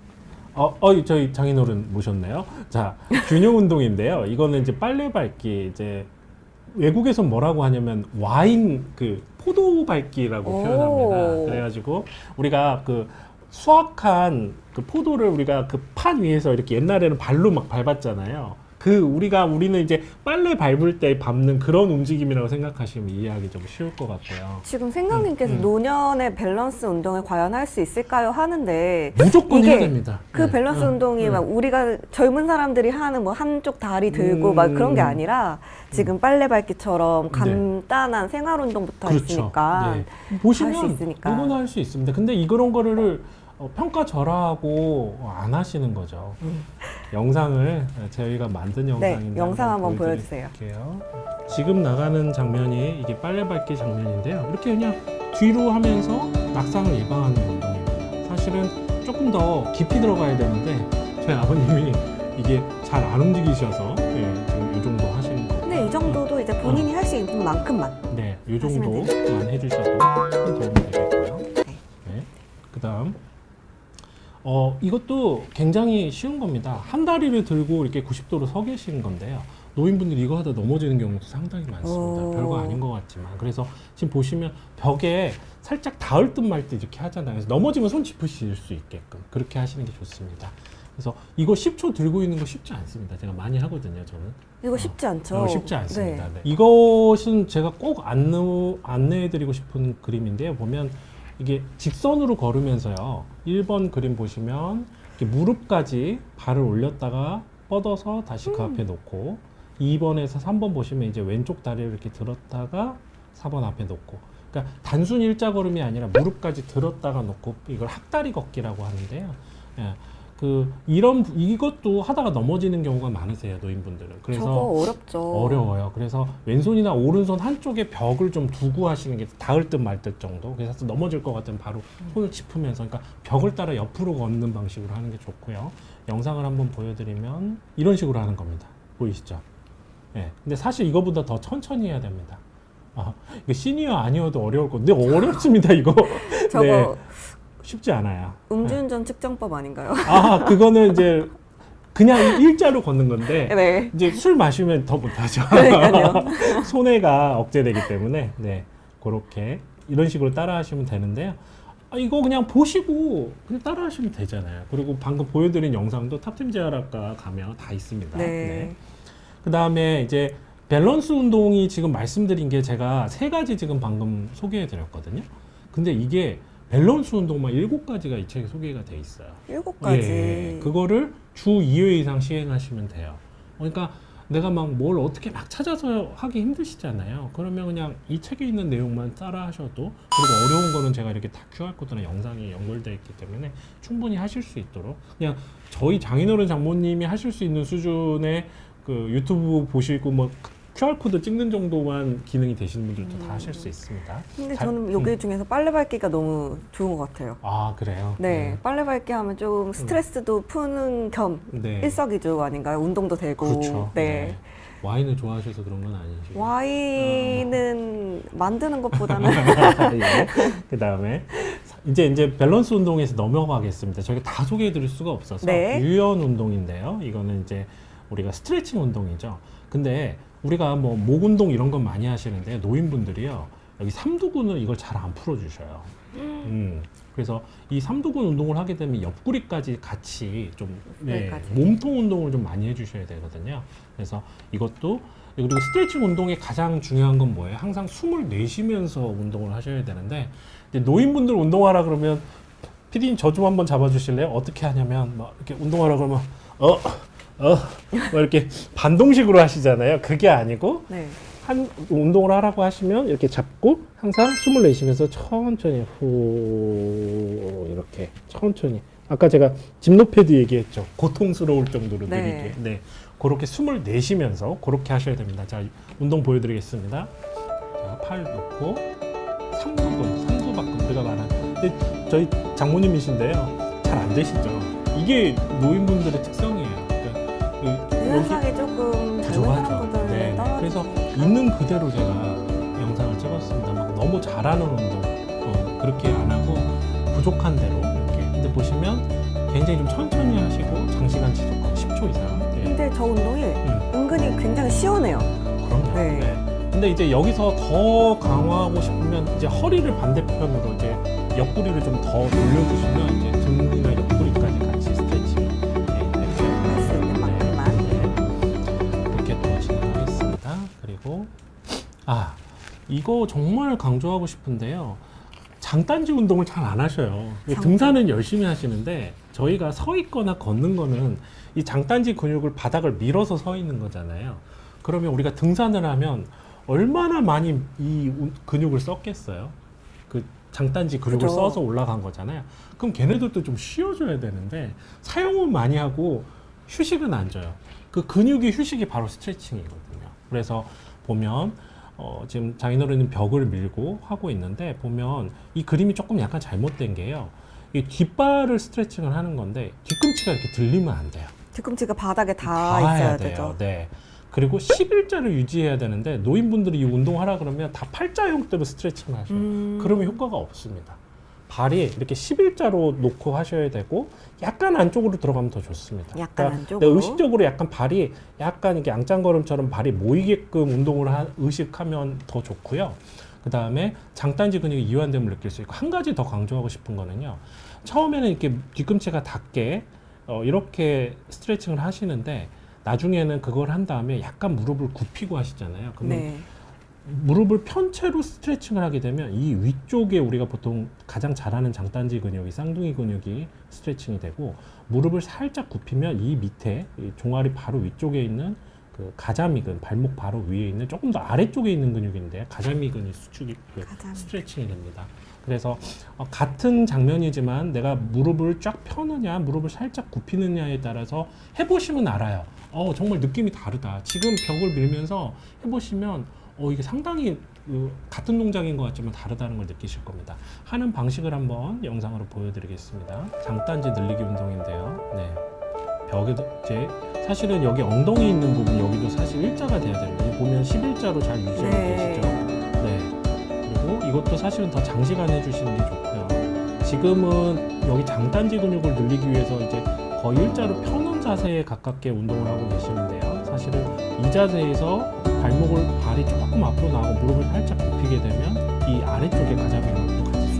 저희 장인어른 모셨네요. 자, 균형 운동인데요. 이거는 이제 빨래 밟기 이제 외국에서 뭐라고 하냐면 와인 그 포도 밟기라고 오. 표현합니다. 그래가지고 우리가 그 수확한 그 포도를 우리가 그 판 위에서 이렇게 옛날에는 발로 막 밟았잖아요. 우리는 이제 빨래 밟을 때 밟는 그런 움직임이라고 생각하시면 이해하기 좀 쉬울 것 같고요. 지금 생강님께서 노년의 밸런스 운동을 과연 할 수 있을까요? 하는데 무조건 이게 해야 됩니다. 그 밸런스 운동이 막 우리가 젊은 사람들이 하는 뭐 한쪽 다리 들고 막 그런 게 아니라 지금 빨래 밟기처럼 간단한 생활 운동부터 있으니까 네. 보시면 할 수 있으니까. 누구나 할 수 있습니다. 근데 이런 거를 평가절하하고 안 하시는 거죠. 영상을 저희가 만든 영상인데 네, 영상 한번 보여드릴게요. 지금 나가는 장면이 이게 빨래 밟기 장면인데요. 이렇게 그냥 뒤로 하면서 낙상을 예방하는 운동입니다. 사실은 조금 더 깊이 들어가야 되는데 저희 아버님이 이게 잘 안 움직이셔서 지금 이 정도 하시는 거예요. 근데 이 정도도 이제 본인이 할 수 있는 만큼만. 네, 이 하시면 정도만 해주셔도 큰 도움이 되겠고요. 네. 그다음 이것도 굉장히 쉬운 겁니다. 한 다리를 들고 이렇게 90도로 서 계시는 건데요. 노인분들이 이거 하다 넘어지는 경우도 상당히 많습니다. 별거 아닌 것 같지만. 그래서 지금 보시면 벽에 살짝 닿을 듯 말 듯 이렇게 하잖아요. 그래서 넘어지면 손 짚으실 수 있게끔 그렇게 하시는 게 좋습니다. 그래서 이거 10초 들고 있는 거 쉽지 않습니다. 제가 많이 하거든요, 저는. 이거 쉽지 않죠? 쉽지 않습니다. 네. 네. 이것은 제가 꼭 안내해드리고 싶은 그림인데요. 보면 이게 직선으로 걸으면서요. 1번 그림 보시면 이렇게 무릎까지 발을 올렸다가 뻗어서 다시 그 앞에 놓고 2번에서 3번 보시면 이제 왼쪽 다리를 이렇게 들었다가 4번 앞에 놓고 그러니까 단순 일자걸음이 아니라 무릎까지 들었다가 놓고 이걸 학다리 걷기라고 하는데요. 예. 이것도 하다가 넘어지는 경우가 많으세요, 노인분들은. 그래서 저거 어렵죠. 어려워요. 그래서 왼손이나 오른손 한쪽에 벽을 좀 두고 하시는 게 닿을 듯 말 듯 정도. 그래서 넘어질 것 같으면 바로 손을 짚으면서, 그러니까 벽을 따라 옆으로 걷는 방식으로 하는 게 좋고요. 영상을 한번 보여드리면 이런 식으로 하는 겁니다. 보이시죠? 네. 근데 사실 이거보다 더 천천히 해야 됩니다. 이거 시니어 아니어도 어려울 건데 어렵습니다, 이거. 저거 네. 쉽지 않아요. 음주운전 측정법 아닌가요? 그거는 이제 그냥 일자로 걷는 건데 네. 이제 술 마시면 더 못하죠. 그러니까요. 손해가 억제되기 때문에 그렇게 이런 식으로 따라하시면 되는데요. 이거 그냥 보시고 그냥 따라하시면 되잖아요. 그리고 방금 보여드린 영상도 탑팀 재활학과 가면 다 있습니다. 네. 그 다음에 이제 밸런스 운동이 지금 말씀드린 게 제가 3가지 지금 방금 소개해드렸거든요. 근데 이게 밸런스 운동만 7가지가 이 책에 소개가 돼 있어요. 7가지. 그거를 주 2회 이상 시행하시면 돼요. 그러니까 내가 막 뭘 어떻게 막 찾아서 하기 힘드시잖아요. 그러면 그냥 이 책에 있는 내용만 따라 하셔도, 그리고 어려운 거는 제가 이렇게 다 QR코드나 영상이 연결되어 있기 때문에 충분히 하실 수 있도록, 그냥 저희 장인어른 장모님이 하실 수 있는 수준의 그 유튜브 보시고 뭐 QR코드 찍는 정도만 기능이 되시는 분들도 다 하실 수 있습니다. 근데 저는 여기 중에서 빨래 밟기가 너무 좋은 것 같아요. 아, 그래요? 네, 빨래 밟기 하면 좀 스트레스도 푸는 겸 네. 일석이조 아닌가요? 운동도 되고. 그렇죠. 네. 와인을 좋아하셔서 그런 건 아니시죠? 와인은 만드는 것보다는 예. 그 다음에 이제 밸런스 운동에서 넘어가겠습니다. 저희가 다 소개해드릴 수가 없어서 네. 유연 운동인데요. 이거는 이제 우리가 스트레칭 운동이죠. 근데 우리가 뭐 목 운동 이런 건 많이 하시는데 노인분들이요, 여기 삼두근을 이걸 잘 안 풀어주셔요. 그래서 이 삼두근 운동을 하게 되면 옆구리까지 같이 좀 여기까지. 몸통 운동을 좀 많이 해주셔야 되거든요. 그래서 이것도, 그리고 스트레칭 운동의 가장 중요한 건 뭐예요? 항상 숨을 내쉬면서 운동을 하셔야 되는데, 이제 노인분들 운동하라 그러면 피디님 저 좀 한번 잡아주실래요? 어떻게 하냐면 막 이렇게 운동하라 그러면 뭐 이렇게 반동식으로 하시잖아요. 그게 아니고 네. 한 운동을 하라고 하시면 이렇게 잡고 항상 숨을 내쉬면서 천천히 후 이렇게 천천히, 아까 제가 짐노패드 얘기했죠. 고통스러울 정도로 네. 느리게. 네. 그렇게 숨을 내쉬면서 그렇게 하셔야 됩니다. 자, 운동 보여드리겠습니다. 자, 팔 놓고 삼두박근 우리가 말한. 근데 저희 장모님이신데요, 잘 안 되시죠? 이게 노인분들의 특성이에요. 그러니까 유연성이 조금 부족하죠. 사람보다는 네. 떨어지죠. 그래서 있는 그대로 제가 영상을 찍었습니다. 막 너무 잘하는 운동 그렇게 안 하고 부족한 대로 이렇게. 근데 보시면 굉장히 좀 천천히 하시고 장시간 지속하고 10초 이상. 네. 근데 저 운동이 은근히 굉장히 시원해요. 그럼요. 네. 네. 근데 이제 여기서 더 강화하고 싶으면 이제 허리를 반대편으로 이제 옆구리를 좀 더 돌려주시면 이제 등이나 옆구리까지 같이 스트레칭이 할 수 있는 만큼만. 이렇게 또 진행하겠습니다. 그리고 이거 정말 강조하고 싶은데요. 장단지 운동을 잘 안 하셔요. 등산은 열심히 하시는데 저희가 서 있거나 걷는 거는 이 장단지 근육을 바닥을 밀어서 서 있는 거잖아요. 그러면 우리가 등산을 하면 얼마나 많이 이 근육을 썼겠어요. 그 장단지 근육을 그죠. 써서 올라간 거잖아요. 그럼 걔네들도 좀 쉬어줘야 되는데 사용은 많이 하고 휴식은 안 줘요. 그 근육의 휴식이 바로 스트레칭이거든요. 그래서 보면 지금 장인어른은 벽을 밀고 하고 있는데, 보면 이 그림이 조금 약간 잘못된 게요. 이 뒷발을 스트레칭을 하는 건데 뒤꿈치가 이렇게 들리면 안 돼요. 뒤꿈치가 바닥에 닿아야 있어야 돼요. 되죠. 네. 그리고 11자를 유지해야 되는데 노인분들이 이 운동하라 그러면 다 8자 형태로 스트레칭을 하셔요. 그러면 효과가 없습니다. 발이 이렇게 11자로 놓고 하셔야 되고 약간 안쪽으로 들어가면 더 좋습니다. 약간 그러니까 안쪽으로? 의식적으로 약간 발이 약간 이렇게 양장걸음처럼 발이 모이게끔 운동을 의식하면 더 좋고요. 그 다음에 장단지 근육이 이완됨을 느낄 수 있고, 한 가지 더 강조하고 싶은 거는요. 처음에는 이렇게 뒤꿈치가 닿게 이렇게 스트레칭을 하시는데 나중에는 그걸 한 다음에 약간 무릎을 굽히고 하시잖아요. 그러면 네. 무릎을 편 채로 스트레칭을 하게 되면 이 위쪽에 우리가 보통 가장 잘하는 장단지 근육이 쌍둥이 근육이 스트레칭이 되고, 무릎을 살짝 굽히면 이 밑에 이 종아리 바로 위쪽에 있는 그 가자미근, 발목 바로 위에 있는 조금 더 아래쪽에 있는 근육인데 가자미근이 수축이 스트레칭이 됩니다. 그래서 같은 장면이지만 내가 무릎을 쫙 펴느냐 무릎을 살짝 굽히느냐에 따라서 해보시면 알아요. 정말 느낌이 다르다. 지금 벽을 밀면서 해보시면 이게 상당히 같은 동작인 것 같지만 다르다는 걸 느끼실 겁니다. 하는 방식을 한번 영상으로 보여드리겠습니다. 장단지 늘리기 운동인데요. 네. 벽에도 이제 사실은 여기 엉덩이 있는 부분 여기도 사실 일자가 돼야 됩니다. 여기 보면 11자로 잘 유지하고 계시죠? 네. 그리고 이것도 사실은 더 장시간 해주시는 게 좋고요. 지금은 여기 장단지 근육을 늘리기 위해서 이제 거의 일자로 펴는 자세에 가깝게 운동을 하고 계시는데요. 사실은 이 자세에서 발이 조금 앞으로 나오고 무릎을 살짝 굽히게 되면 이 아래쪽에 가자미근도 같이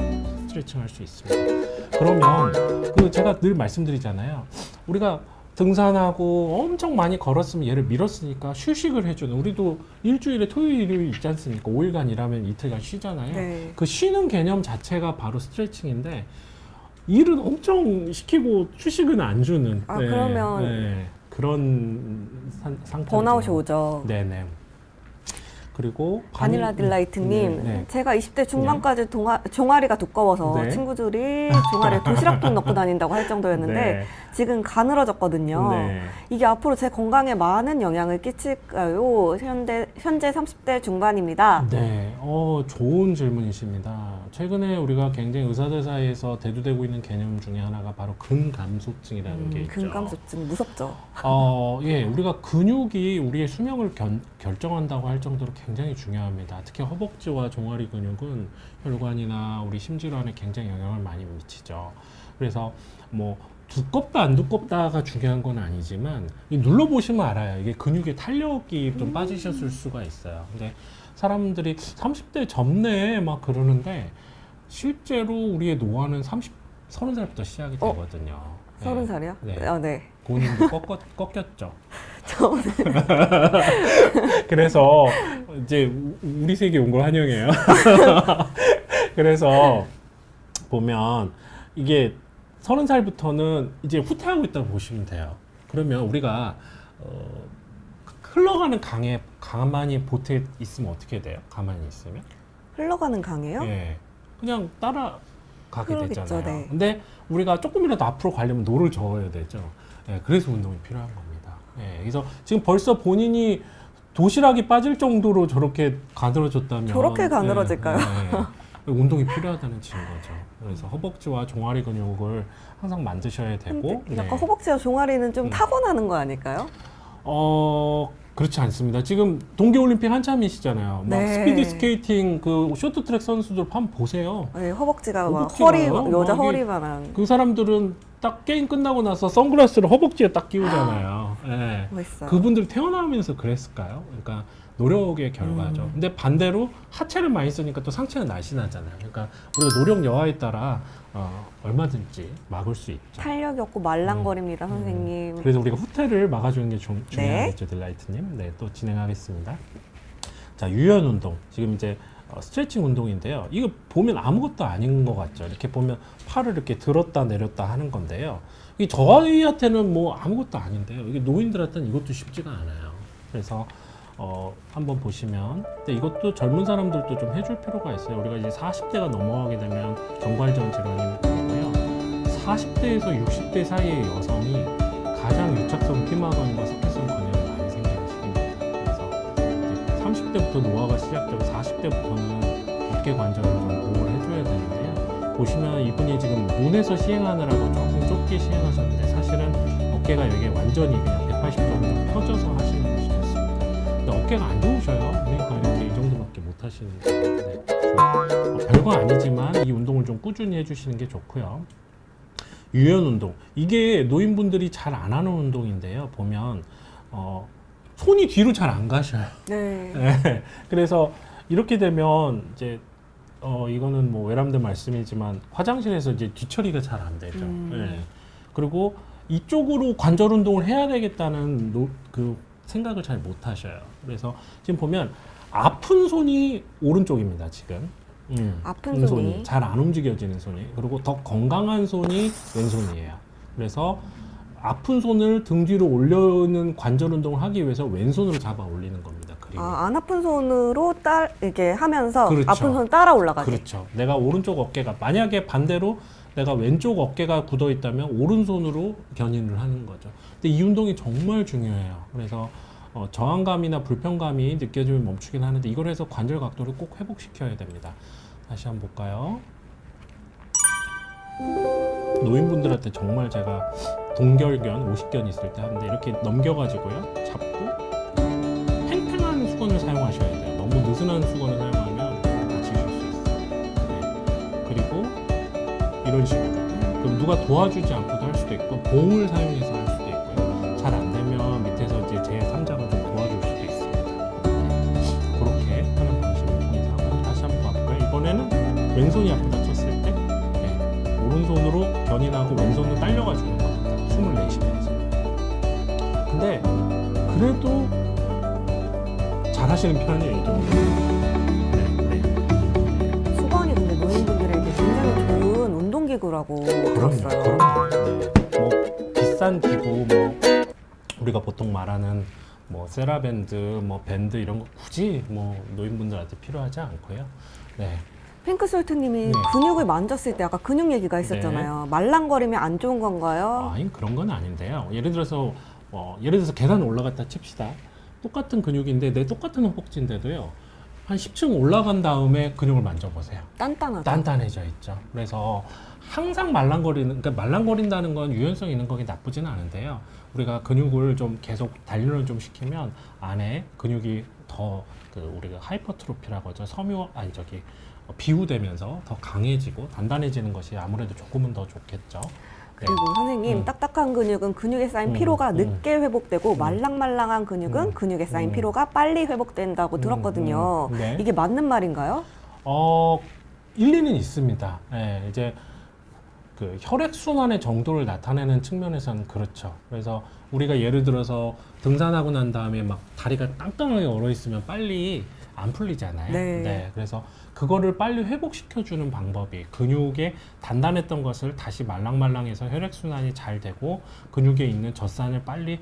스트레칭 할 수 있습니다. 그러면 제가 늘 말씀드리잖아요. 우리가 등산하고 엄청 많이 걸었으면 얘를 밀었으니까 휴식을 해주는, 우리도 일주일에 토요일, 일요일 있지 않습니까? 5일간 일하면 이틀간 쉬잖아요. 네. 그 쉬는 개념 자체가 바로 스트레칭인데 일은 엄청 시키고 휴식은 안 주는. 그러면 그런 상태. 번아웃이 오죠. 네네. 그리고 바닐라 딜라이트님, 네. 제가 20대 중반까지 종아리가 두꺼워서 네. 친구들이 종아리에 도시락통 넣고 다닌다고 할 정도였는데 네. 지금 가늘어졌거든요. 네. 이게 앞으로 제 건강에 많은 영향을 끼칠까요? 현재 30대 중반입니다. 네, 좋은 질문이십니다. 최근에 우리가 굉장히 의사들 사이에서 대두되고 있는 개념 중에 하나가 바로 근감소증이라는 게 있죠. 근감소증 무섭죠. 예, 우리가 근육이 우리의 수명을 결정한다고 할 정도로 굉장히 중요합니다. 특히 허벅지와 종아리 근육은 혈관이나 우리 심질환에 굉장히 영향을 많이 미치죠. 그래서 뭐 두껍다 안 두껍다가 중요한 건 아니지만 눌러보시면 알아요. 이게 근육의 탄력이 좀 빠지셨을 수가 있어요. 근데 사람들이 30대 접네 막 그러는데 실제로 우리의 노화는 30살부터 시작이 되거든요. 30살이요? 네. 네. 고님도 꺾였죠. 저는 그래서 이제 우리 세계 온 걸 환영해요. 그래서 보면 이게 30살부터는 이제 후퇴하고 있다고 보시면 돼요. 그러면 우리가 흘러가는 강에 가만히 보태 있으면 어떻게 돼요? 가만히 있으면? 흘러가는 강이에요? 예. 그냥 따라가게 그러겠죠, 되잖아요. 네. 근데 우리가 조금이라도 앞으로 가려면 노를 저어야 되죠. 예, 그래서 운동이 필요한 겁니다. 예, 그래서 지금 벌써 본인이 도시락이 빠질 정도로 저렇게 가늘어졌다면 저렇게 가늘어질까요? 운동이 필요하다는 증거죠. 그래서 허벅지와 종아리 근육을 항상 만드셔야 되고 약간 허벅지와 종아리는 좀 타고나는 거 아닐까요? 그렇지 않습니다. 지금 동계올림픽 한참이시잖아요. 막 네. 스피드 스케이팅 그 쇼트트랙 선수들 한번 보세요. 네, 허벅지가 막 허벅지가요? 여자 막 이게 허리만한. 그 사람들은 딱 게임 끝나고 나서 선글라스를 허벅지에 딱 끼우잖아요. 예. 멋있어요. 그분들 태어나면서 그랬을까요? 그러니까 노력의 결과죠. 근데 반대로 하체를 많이 쓰니까 또 상체는 날씬하잖아요. 그러니까 우리가 노력 여하에 따라 얼마든지 막을 수 있죠. 탄력이 없고 말랑거립니다, 선생님. 그래서 우리가 후퇴를 막아주는 게 네. 중요하겠죠, 딜라이트님. 네, 또 진행하겠습니다. 자, 유연 운동. 지금 이제 스트레칭 운동인데요. 이거 보면 아무것도 아닌 것 같죠. 이렇게 보면 팔을 이렇게 들었다 내렸다 하는 건데요. 이 저희한테는 뭐 아무것도 아닌데요. 이게 노인들한테는 이것도 쉽지가 않아요. 그래서 한번 보시면, 근데 이것도 젊은 사람들도 좀 해줄 필요가 있어요. 우리가 이제 40대가 넘어가게 되면 경관전 질환이 되고요. 40대에서 60대 사이의 여성이 가장 유착성 피마감과 석회성 건염이 많이 생기는 시기입니다. 그래서 이제 30대부터 노화가 시작되고 40대부터는 어깨 관절을 좀 보호를 해줘야 되는데요. 보시면 이분이 지금 눈에서 시행하느라고 조금 좁게 시행하셨는데 사실은 어깨가 여기에 완전히 그냥 180도 정도 펴져서 하시는 것이 됐습니다. 근데 어깨가 안 좋으셔요. 그러니까 이렇게 이 정도밖에 못 하시는 거예요. 별거 아니지만 이 운동을 좀 꾸준히 해주시는 게 좋고요. 유연 운동. 이게 노인분들이 잘 안 하는 운동인데요. 보면 손이 뒤로 잘 안 가셔요. 네. 네. 그래서 이렇게 되면 이제 이거는 뭐 외람된 말씀이지만 화장실에서 이제 뒤처리가 잘 안 되죠. 네. 그리고 이쪽으로 관절 운동을 해야 되겠다는 그 생각을 잘 못 하셔요. 그래서 지금 보면 아픈 손이 오른쪽입니다, 지금. 아픈 손이 잘 안 움직여지는 손이. 그리고 더 건강한 손이 왼손이에요. 그래서 아픈 손을 등 뒤로 올려는 관절 운동을 하기 위해서 왼손으로 잡아 올리는 겁니다. 그리고 안 아픈 손으로 이렇게 하면서 그렇죠. 아픈 손 따라 올라가죠. 그렇죠. 내가 오른쪽 어깨가 만약에 반대로 내가 왼쪽 어깨가 굳어 있다면 오른손으로 견인을 하는 거죠. 근데 이 운동이 정말 중요해요. 그래서 저항감이나 불편감이 느껴지면 멈추긴 하는데 이걸 해서 관절 각도를 꼭 회복시켜야 됩니다. 다시 한번 볼까요? 노인분들한테 정말 제가 동결견, 50견 있을 때 하는데 이렇게 넘겨가지고요. 잡고 팽팽한 수건을 사용하셔야 돼요. 너무 느슨한 수건을 사용하면 다치실 수 있어요. 네. 그리고 이런 식으로. 그럼 누가 도와주지 않고도 할 수도 있고 봉을 사용해서 할 수도 있고요. 잘 안 되면 밑에서 이제 제3자가 좀 도와줄 수도 있습니다. 네. 그렇게 하는 방식을 통해서 한번 다시 한번 봐볼까요? 이번에는 왼손이 아프다 쳤을 때 오른손으로 견인하고 왼손으로 딸려가주는 겁니다. 숨을 내쉬면서. 근데 그래도 잘 하시는 편이에요. 네. 수건이 근데 노인분들에게 굉장히 좋은 운동기구라고 들었어요. 그럼요. 네. 뭐 비싼 기구, 뭐 우리가 보통 말하는 뭐 세라밴드, 뭐 밴드 이런 거 굳이 뭐 노인분들한테 필요하지 않고요. 네. 핑크솔트님이 네. 근육을 만졌을 때 아까 근육 얘기가 있었잖아요. 말랑거리면 안 좋은 건가요? 아니 그런 건 아닌데요. 예를 들어서 계단 올라갔다 칩시다. 똑같은 근육인데 내 똑같은 허벅지인데도요. 한 10층 올라간 다음에 근육을 만져보세요. 단단하다. 단단해져 있죠. 그래서 항상 말랑거린다는 건 유연성 있는 거기 나쁘지는 않은데요. 우리가 근육을 좀 계속 단련을 좀 시키면 안에 근육이 더 우리가 하이퍼트로피라고 하죠. 비후되면서 더 강해지고 단단해지는 것이 아무래도 조금은 더 좋겠죠. 네. 그리고 선생님, 딱딱한 근육은 근육에 쌓인 피로가 늦게 회복되고 말랑말랑한 근육은 근육에 쌓인 피로가 빨리 회복된다고 들었거든요. 네. 이게 맞는 말인가요? 일리는 있습니다. 네, 이제 그 혈액순환의 정도를 나타내는 측면에서는 그렇죠. 그래서 우리가 예를 들어서 등산하고 난 다음에 막 다리가 땅땅하게 얼어 있으면 빨리 안 풀리잖아요. 네. 그래서 그거를 빨리 회복시켜주는 방법이 근육에 단단했던 것을 다시 말랑말랑해서 혈액순환이 잘 되고 근육에 있는 젖산을 빨리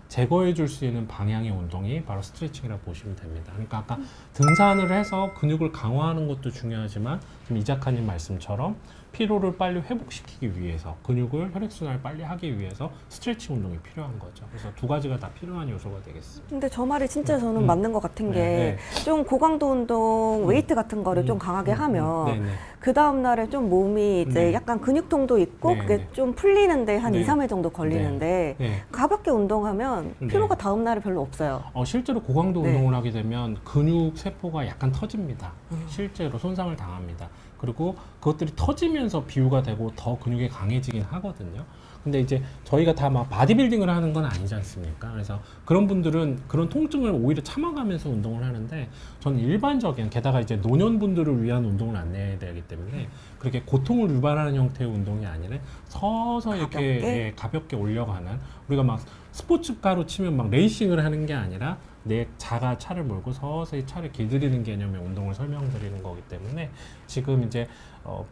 제거해 줄 수 있는 방향의 운동이 바로 스트레칭이라고 보시면 됩니다. 그러니까 아까 등산을 해서 근육을 강화하는 것도 중요하지만 지금 이 작가님 말씀처럼 피로를 빨리 회복시키기 위해서 근육을 혈액순환을 빨리 하기 위해서 스트레칭 운동이 필요한 거죠. 그래서 두 가지가 다 필요한 요소가 되겠습니다. 근데 저 말이 진짜 저는 맞는 것 같은 게 네. 좀 고강도 운동, 웨이트 같은 거를 좀 강하게 하면 네네. 그 다음날에 좀 몸이 이제 네. 약간 근육통도 있고 네, 그게 네. 좀 풀리는데 한 네. 2, 3일 정도 걸리는데 네. 가볍게 운동하면 네. 피로가 다음날에 별로 없어요. 실제로 고강도 네. 운동을 하게 되면 근육 세포가 약간 터집니다. 실제로 손상을 당합니다. 그리고 그것들이 터지면서 비유가 되고 더 근육이 강해지긴 하거든요. 근데 이제 저희가 다 막 바디빌딩을 하는 건 아니지 않습니까? 그래서 그런 분들은 그런 통증을 오히려 참아가면서 운동을 하는데 저는 일반적인 게다가 이제 노년분들을 위한 운동을 안내해야 되기 때문에 그렇게 고통을 유발하는 형태의 운동이 아니라 서서히 이렇게 가볍게 올려가는 우리가 막 스포츠카로 치면 막 레이싱을 하는 게 아니라 내 자가 차를 몰고 서서히 차를 길들이는 개념의 운동을 설명드리는 거기 때문에 지금 이제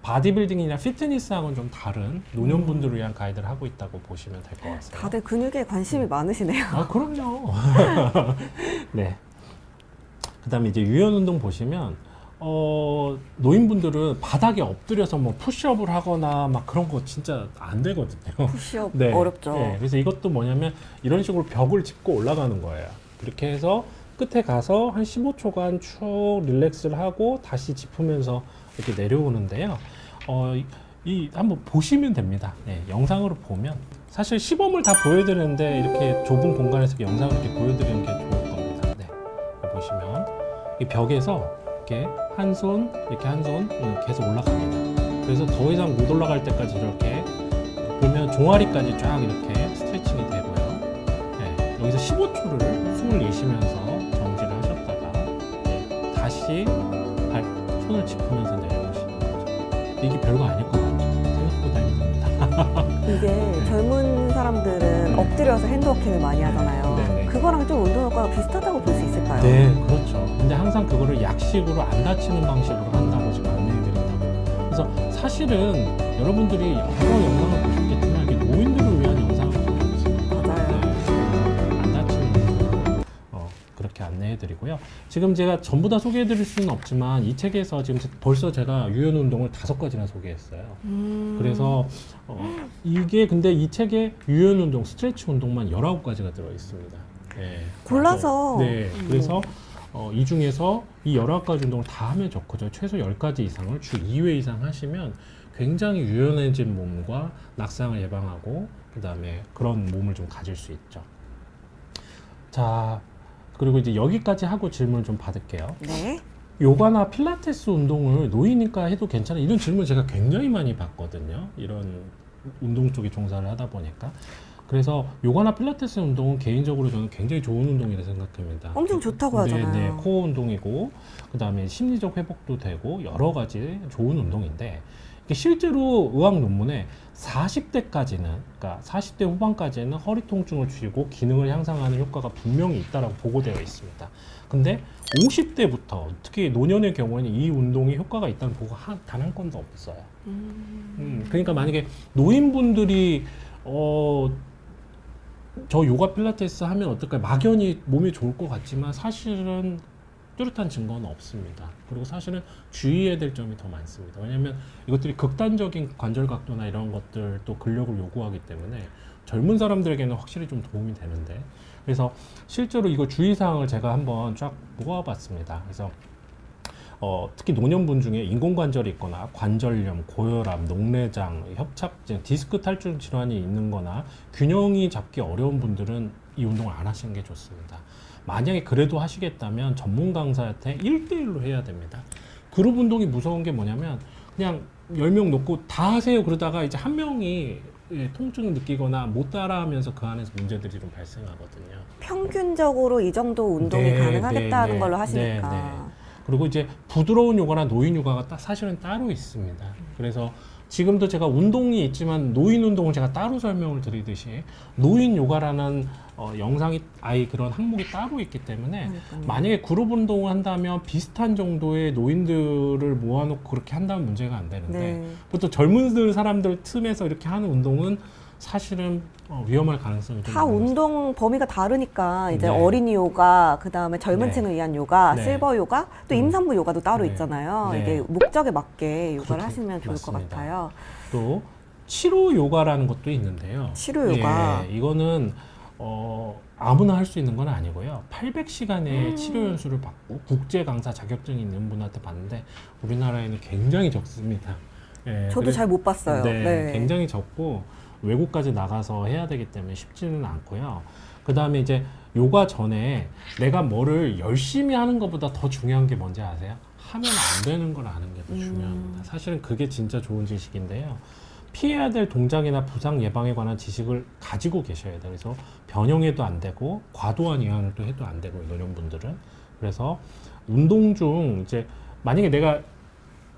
바디빌딩이나 피트니스하고는 좀 다른 노년분들을 위한 가이드를 하고 있다고 보시면 될 것 같습니다. 다들 근육에 관심이 많으시네요. 그럼요. 네. 그 다음에 이제 유연운동 보시면 노인분들은 바닥에 엎드려서 뭐 푸시업을 하거나 막 그런 거 진짜 안 되거든요. 푸시업 어렵죠. 네, 그래서 이것도 뭐냐면 이런 식으로 벽을 짚고 올라가는 거예요. 그렇게 해서 끝에 가서 한 15초간 쭉 릴렉스를 하고 다시 짚으면서 이렇게 내려오는데요. 한번 보시면 됩니다. 네, 영상으로 보면 사실 시범을 다 보여드리는데 이렇게 좁은 공간에서 영상을 이렇게 보여드리는 게 좋을 겁니다. 네, 보시면 이 벽에서 이렇게 한 손 계속 올라갑니다. 그래서 더 이상 못 올라갈 때까지 이렇게 그러면 종아리까지 쫙 이렇게 스트레칭이 되고요. 네, 여기서 15초를 숨을 내쉬면서 정지를 하셨다가 네, 다시 손을 짚으면서 내려오시는 거죠. 이게 별거 아닐 것 같죠? 생각보다 힘듭니다. 이게 젊은 사람들은 엎드려서 핸드워킹을 많이 하잖아요. 네네. 그거랑 좀 운동 효과가 비슷하다고 볼 수 있을까요? 네, 그렇죠. 근데 항상 그거를 약식으로 안 다치는 방식으로 한다고 지금 안내해드린다고. 그래서 사실은 여러분들이 여러 영상을 보셨겠지만 이게 노인들을 위한 영상을 보고 있습니다. 맞아요. 네, 안 다치는 방식으로 그렇게 안내해드리고요. 지금 제가 전부 다 소개해드릴 수는 없지만 이 책에서 지금 벌써 제가 유연 운동을 5가지나 소개했어요. 그래서 이게 근데 이 책에 유연 운동, 스트레칭 운동만 19가지가 들어 있습니다. 네, 골라서. 네, 그래서 이 중에서 이 19가지 운동을 다 하면 좋고요. 최소 10가지 이상을 주 2회 이상 하시면 굉장히 유연해진 몸과 낙상을 예방하고 그 다음에 그런 몸을 좀 가질 수 있죠. 자, 그리고 이제 여기까지 하고 질문을 좀 받을게요. 네. 요가나 필라테스 운동을 노인이니까 해도 괜찮아? 이런 질문 제가 굉장히 많이 받거든요. 이런 운동 쪽에 종사를 하다 보니까. 그래서 요가나 필라테스 운동은 개인적으로 저는 굉장히 좋은 운동이라고 생각합니다. 엄청 좋다고 하잖아요. 네, 코어 운동이고 그 다음에 심리적 회복도 되고 여러 가지 좋은 운동인데 이게 실제로 의학 논문에 40대까지는 그러니까 40대 후반까지는 허리 통증을 줄이고 기능을 향상하는 효과가 분명히 있다라고 보고되어 있습니다. 근데 50대부터 특히 노년의 경우에는 이 운동이 효과가 있다는 보고가 단 한 건도 없어요. 그러니까 만약에 노인분들이 저 요가 필라테스 하면 어떨까요? 막연히 몸이 좋을 것 같지만 사실은 뚜렷한 증거는 없습니다. 그리고 사실은 주의해야 될 점이 더 많습니다. 왜냐하면 이것들이 극단적인 관절 각도나 이런 것들도 근력을 요구하기 때문에 젊은 사람들에게는 확실히 좀 도움이 되는데, 그래서 실제로 이거 주의사항을 제가 한번 쫙 모아봤습니다. 그래서 특히 노년분 중에 인공관절이 있거나 관절염, 고혈압, 녹내장, 협착증, 디스크 탈출 질환이 있는 거나 균형이 잡기 어려운 분들은 이 운동을 안 하시는 게 좋습니다. 만약에 그래도 하시겠다면 전문 강사한테 1대1로 해야 됩니다. 그룹 운동이 무서운 게 뭐냐면 그냥 10명 놓고 다 하세요 그러다가 이제 한 명이 통증을 느끼거나 못 따라하면서 그 안에서 문제들이 좀 발생하거든요. 평균적으로 이 정도 운동이 네, 가능하겠다는 네, 걸로 네, 하시니까. 네, 네. 그리고 이제 부드러운 요가나 노인 요가가 사실은 따로 있습니다. 그래서 지금도 제가 운동이 있지만 노인 운동을 제가 따로 설명을 드리듯이 노인 요가라는 영상이 아예 그런 항목이 따로 있기 때문에 그러니까요. 만약에 그룹 운동을 한다면 비슷한 정도의 노인들을 모아놓고 그렇게 한다면 문제가 안 되는데 네. 보통 젊은 사람들 틈에서 이렇게 하는 운동은 사실은 위험할 가능성이 좀 다 많은 것 운동 범위가 다르니까 이제 네. 어린이 요가, 그 다음에 젊은 네. 층을 위한 요가, 네. 실버 요가, 또 임산부 요가도 따로 네. 있잖아요. 네. 이게 목적에 맞게 요가를 그렇죠. 하시면 좋을 것 맞습니다. 같아요. 또 치료 요가라는 것도 있는데요. 치료 요가. 예, 이거는 아무나 할 수 있는 건 아니고요. 800시간의 치료 연수를 받고 국제 강사 자격증이 있는 분한테 받는데 우리나라에는 굉장히 적습니다. 예, 저도 잘 못 봤어요. 네, 네. 굉장히 적고 외국까지 나가서 해야 되기 때문에 쉽지는 않고요. 그 다음에 이제 요가 전에 내가 뭐를 열심히 하는 것보다 더 중요한 게 뭔지 아세요? 하면 안 되는 걸 아는 게 더 중요합니다. 사실은 그게 진짜 좋은 지식인데요. 피해야 될 동작이나 부상 예방에 관한 지식을 가지고 계셔야 돼요. 그래서 변형해도 안 되고 과도한 이완을 또 해도 안 되고 노년분들은. 그래서 운동 중 이제 만약에 내가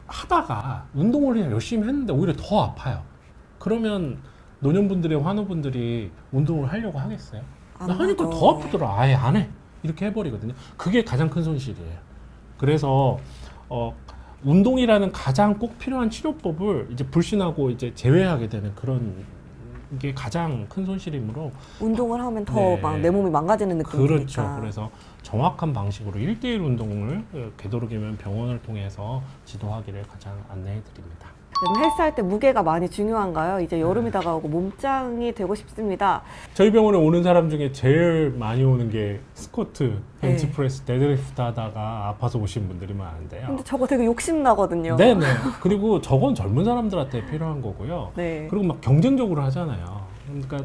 하다가 운동을 그냥 열심히 했는데 오히려 더 아파요. 그러면 노년분들의 환우분들이 운동을 하려고 하겠어요? 안 나 하니까 하죠. 더 아프더라. 아예 안 해. 이렇게 해버리거든요. 그게 가장 큰 손실이에요. 그래서 운동이라는 가장 꼭 필요한 치료법을 이제 불신하고 이제 제외하게 되는 그런 게 가장 큰 손실이므로 운동을 하면 더 네. 막 내 몸이 망가지는 느낌이니까. 그렇죠. 그래서 정확한 방식으로 1대1 운동을 되도록이면 병원을 통해서 지도하기를 가장 안내해 드립니다. 그럼 헬스할 때 무게가 많이 중요한가요? 이제 여름이 다가오고 몸짱이 되고 싶습니다. 저희 병원에 오는 사람 중에 제일 많이 오는 게 스쿼트, 네. 벤치프레스, 데드리프트 하다가 아파서 오신 분들이 많은데요. 근데 저거 되게 욕심 나거든요. 네네. 그리고 저건 젊은 사람들한테 필요한 거고요. 네. 그리고 막 경쟁적으로 하잖아요. 그러니까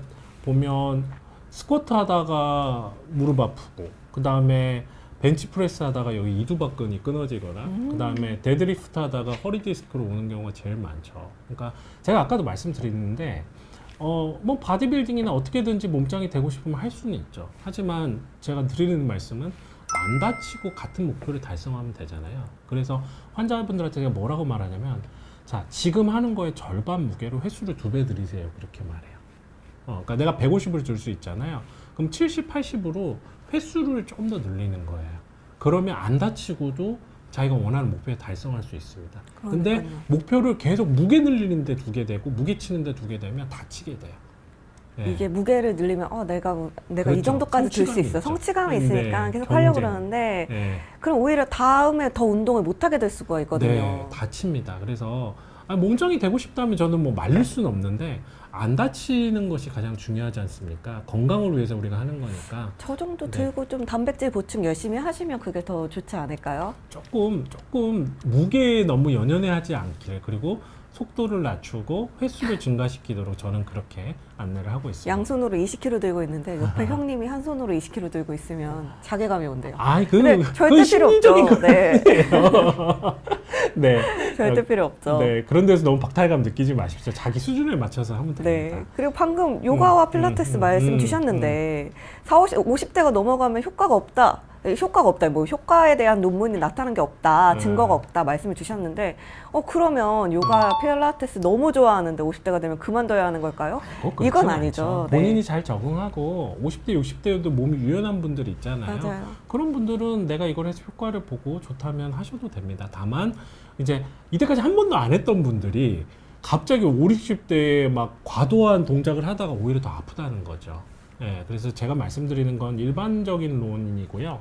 보면 스쿼트 하다가 무릎 아프고, 그 다음에 벤치프레스 하다가 여기 이두박근이 끊어지거나, 그 다음에 데드리프트 하다가 허리 디스크로 오는 경우가 제일 많죠. 그러니까 제가 아까도 말씀드렸는데, 뭐 바디빌딩이나 어떻게든지 몸짱이 되고 싶으면 할 수는 있죠. 하지만 제가 드리는 말씀은 안 다치고 같은 목표를 달성하면 되잖아요. 그래서 환자분들한테 제가 뭐라고 말하냐면, 자, 지금 하는 거의 절반 무게로 횟수를 2배 들이세요. 그렇게 말해요. 그러니까 내가 150을 줄 수 있잖아요. 그럼 70, 80으로 횟수를 좀 더 늘리는 거예요. 그러면 안 다치고도 자기가 원하는 목표에 달성할 수 있습니다. 근데 그러니까요. 목표를 계속 무게 늘리는데 두게 되고 무게 치는데 두게 되면 다치게 돼요. 네. 이게 무게를 늘리면 내가 이 그렇죠. 정도까지 들 수 성취감이 있어. 있죠. 성취감이 있으니까 네, 계속 하려고 경쟁. 그러는데 네. 그럼 오히려 다음에 더 운동을 못 하게 될 수가 있거든요. 네, 다칩니다. 그래서 몸짱이 되고 싶다면 저는 뭐 말릴 수는 없는데 안 다치는 것이 가장 중요하지 않습니까? 건강을 위해서 우리가 하는 거니까 저 정도 네. 들고 좀 단백질 보충 열심히 하시면 그게 더 좋지 않을까요? 조금 무게에 너무 연연해하지 않길, 그리고 속도를 낮추고 횟수를 증가시키도록 저는 그렇게 안내를 하고 있습니다. 양손으로 20kg 들고 있는데 옆에 형님이 한 손으로 20kg 들고 있으면 자괴감이 온대요. 아이, 근데 절대 그건 필요 심리적인 없죠. 네. 네. 절대 필요 없죠. 네, 그런 데서 너무 박탈감 느끼지 마십시오. 자기 수준에 맞춰서 하면 됩니다. 네. 그리고 방금 요가와 필라테스 말씀 음, 주셨는데 50대가 넘어가면 효과가 없다. 뭐 효과에 대한 논문이 나타난 게 없다. 증거가 없다. 말씀을 주셨는데 그러면 요가 필라테스 너무 좋아하는데 50대가 되면 그만둬야 하는 걸까요? 그렇진 이건 않죠. 아니죠. 네. 본인이 잘 적응하고 50대, 60대에도 몸이 유연한 분들이 있잖아요. 맞아요. 그런 분들은 내가 이걸 해서 효과를 보고 좋다면 하셔도 됩니다. 다만 이제 이때까지 한 번도 안 했던 분들이 갑자기 50, 60대에 막 과도한 동작을 하다가 오히려 더 아프다는 거죠. 예, 그래서 제가 말씀드리는 건 일반적인 론이고요.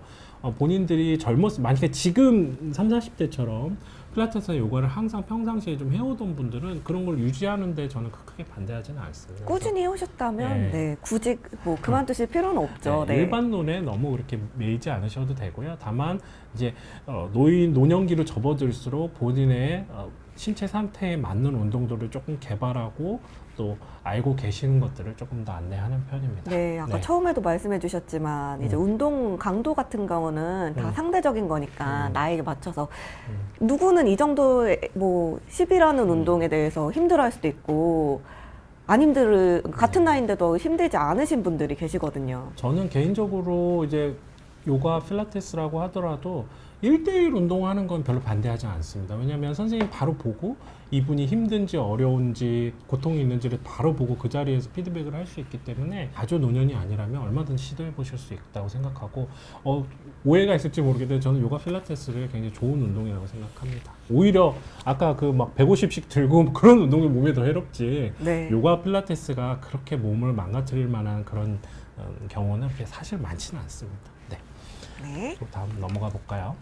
본인들이 만약에 지금 30, 40대처럼 필라테스 요가를 항상 평상시에 좀 해오던 분들은 그런 걸 유지하는데 저는 크게 반대하지는 않습니다. 꾸준히 해오셨다면 네. 네, 굳이 뭐 그만두실 필요는 없죠. 네, 네. 일반론에 너무 그렇게 매이지 않으셔도 되고요. 다만 이제 노년기로 접어들수록 본인의 신체 상태에 맞는 운동들을 조금 개발하고 또 알고 계시는 것들을 조금 더 안내하는 편입니다. 네, 아까 네. 처음에도 말씀해 주셨지만 이제 운동 강도 같은 경우는 다 상대적인 거니까 나에게 맞춰서 누구는 이 정도 뭐 10이라는 운동에 대해서 힘들어할 수도 있고 같은 나이인데도 힘들지 않으신 분들이 계시거든요. 저는 개인적으로 이제 요가 필라테스라고 하더라도 1대1 운동하는 건 별로 반대하지 않습니다. 왜냐하면 선생님 바로 보고 이분이 힘든지 어려운지 고통이 있는지를 바로 보고 그 자리에서 피드백을 할 수 있기 때문에 아주 노년이 아니라면 얼마든지 시도해 보실 수 있다고 생각하고 오해가 있을지 모르겠는데 저는 요가 필라테스를 굉장히 좋은 운동이라고 생각합니다. 오히려 아까 그 막 150씩 들고 그런 운동이 몸에 더 해롭지 네. 요가 필라테스가 그렇게 몸을 망가뜨릴 만한 그런 경우는 사실 많지는 않습니다. 네. 네. 또 다음 넘어가 볼까요?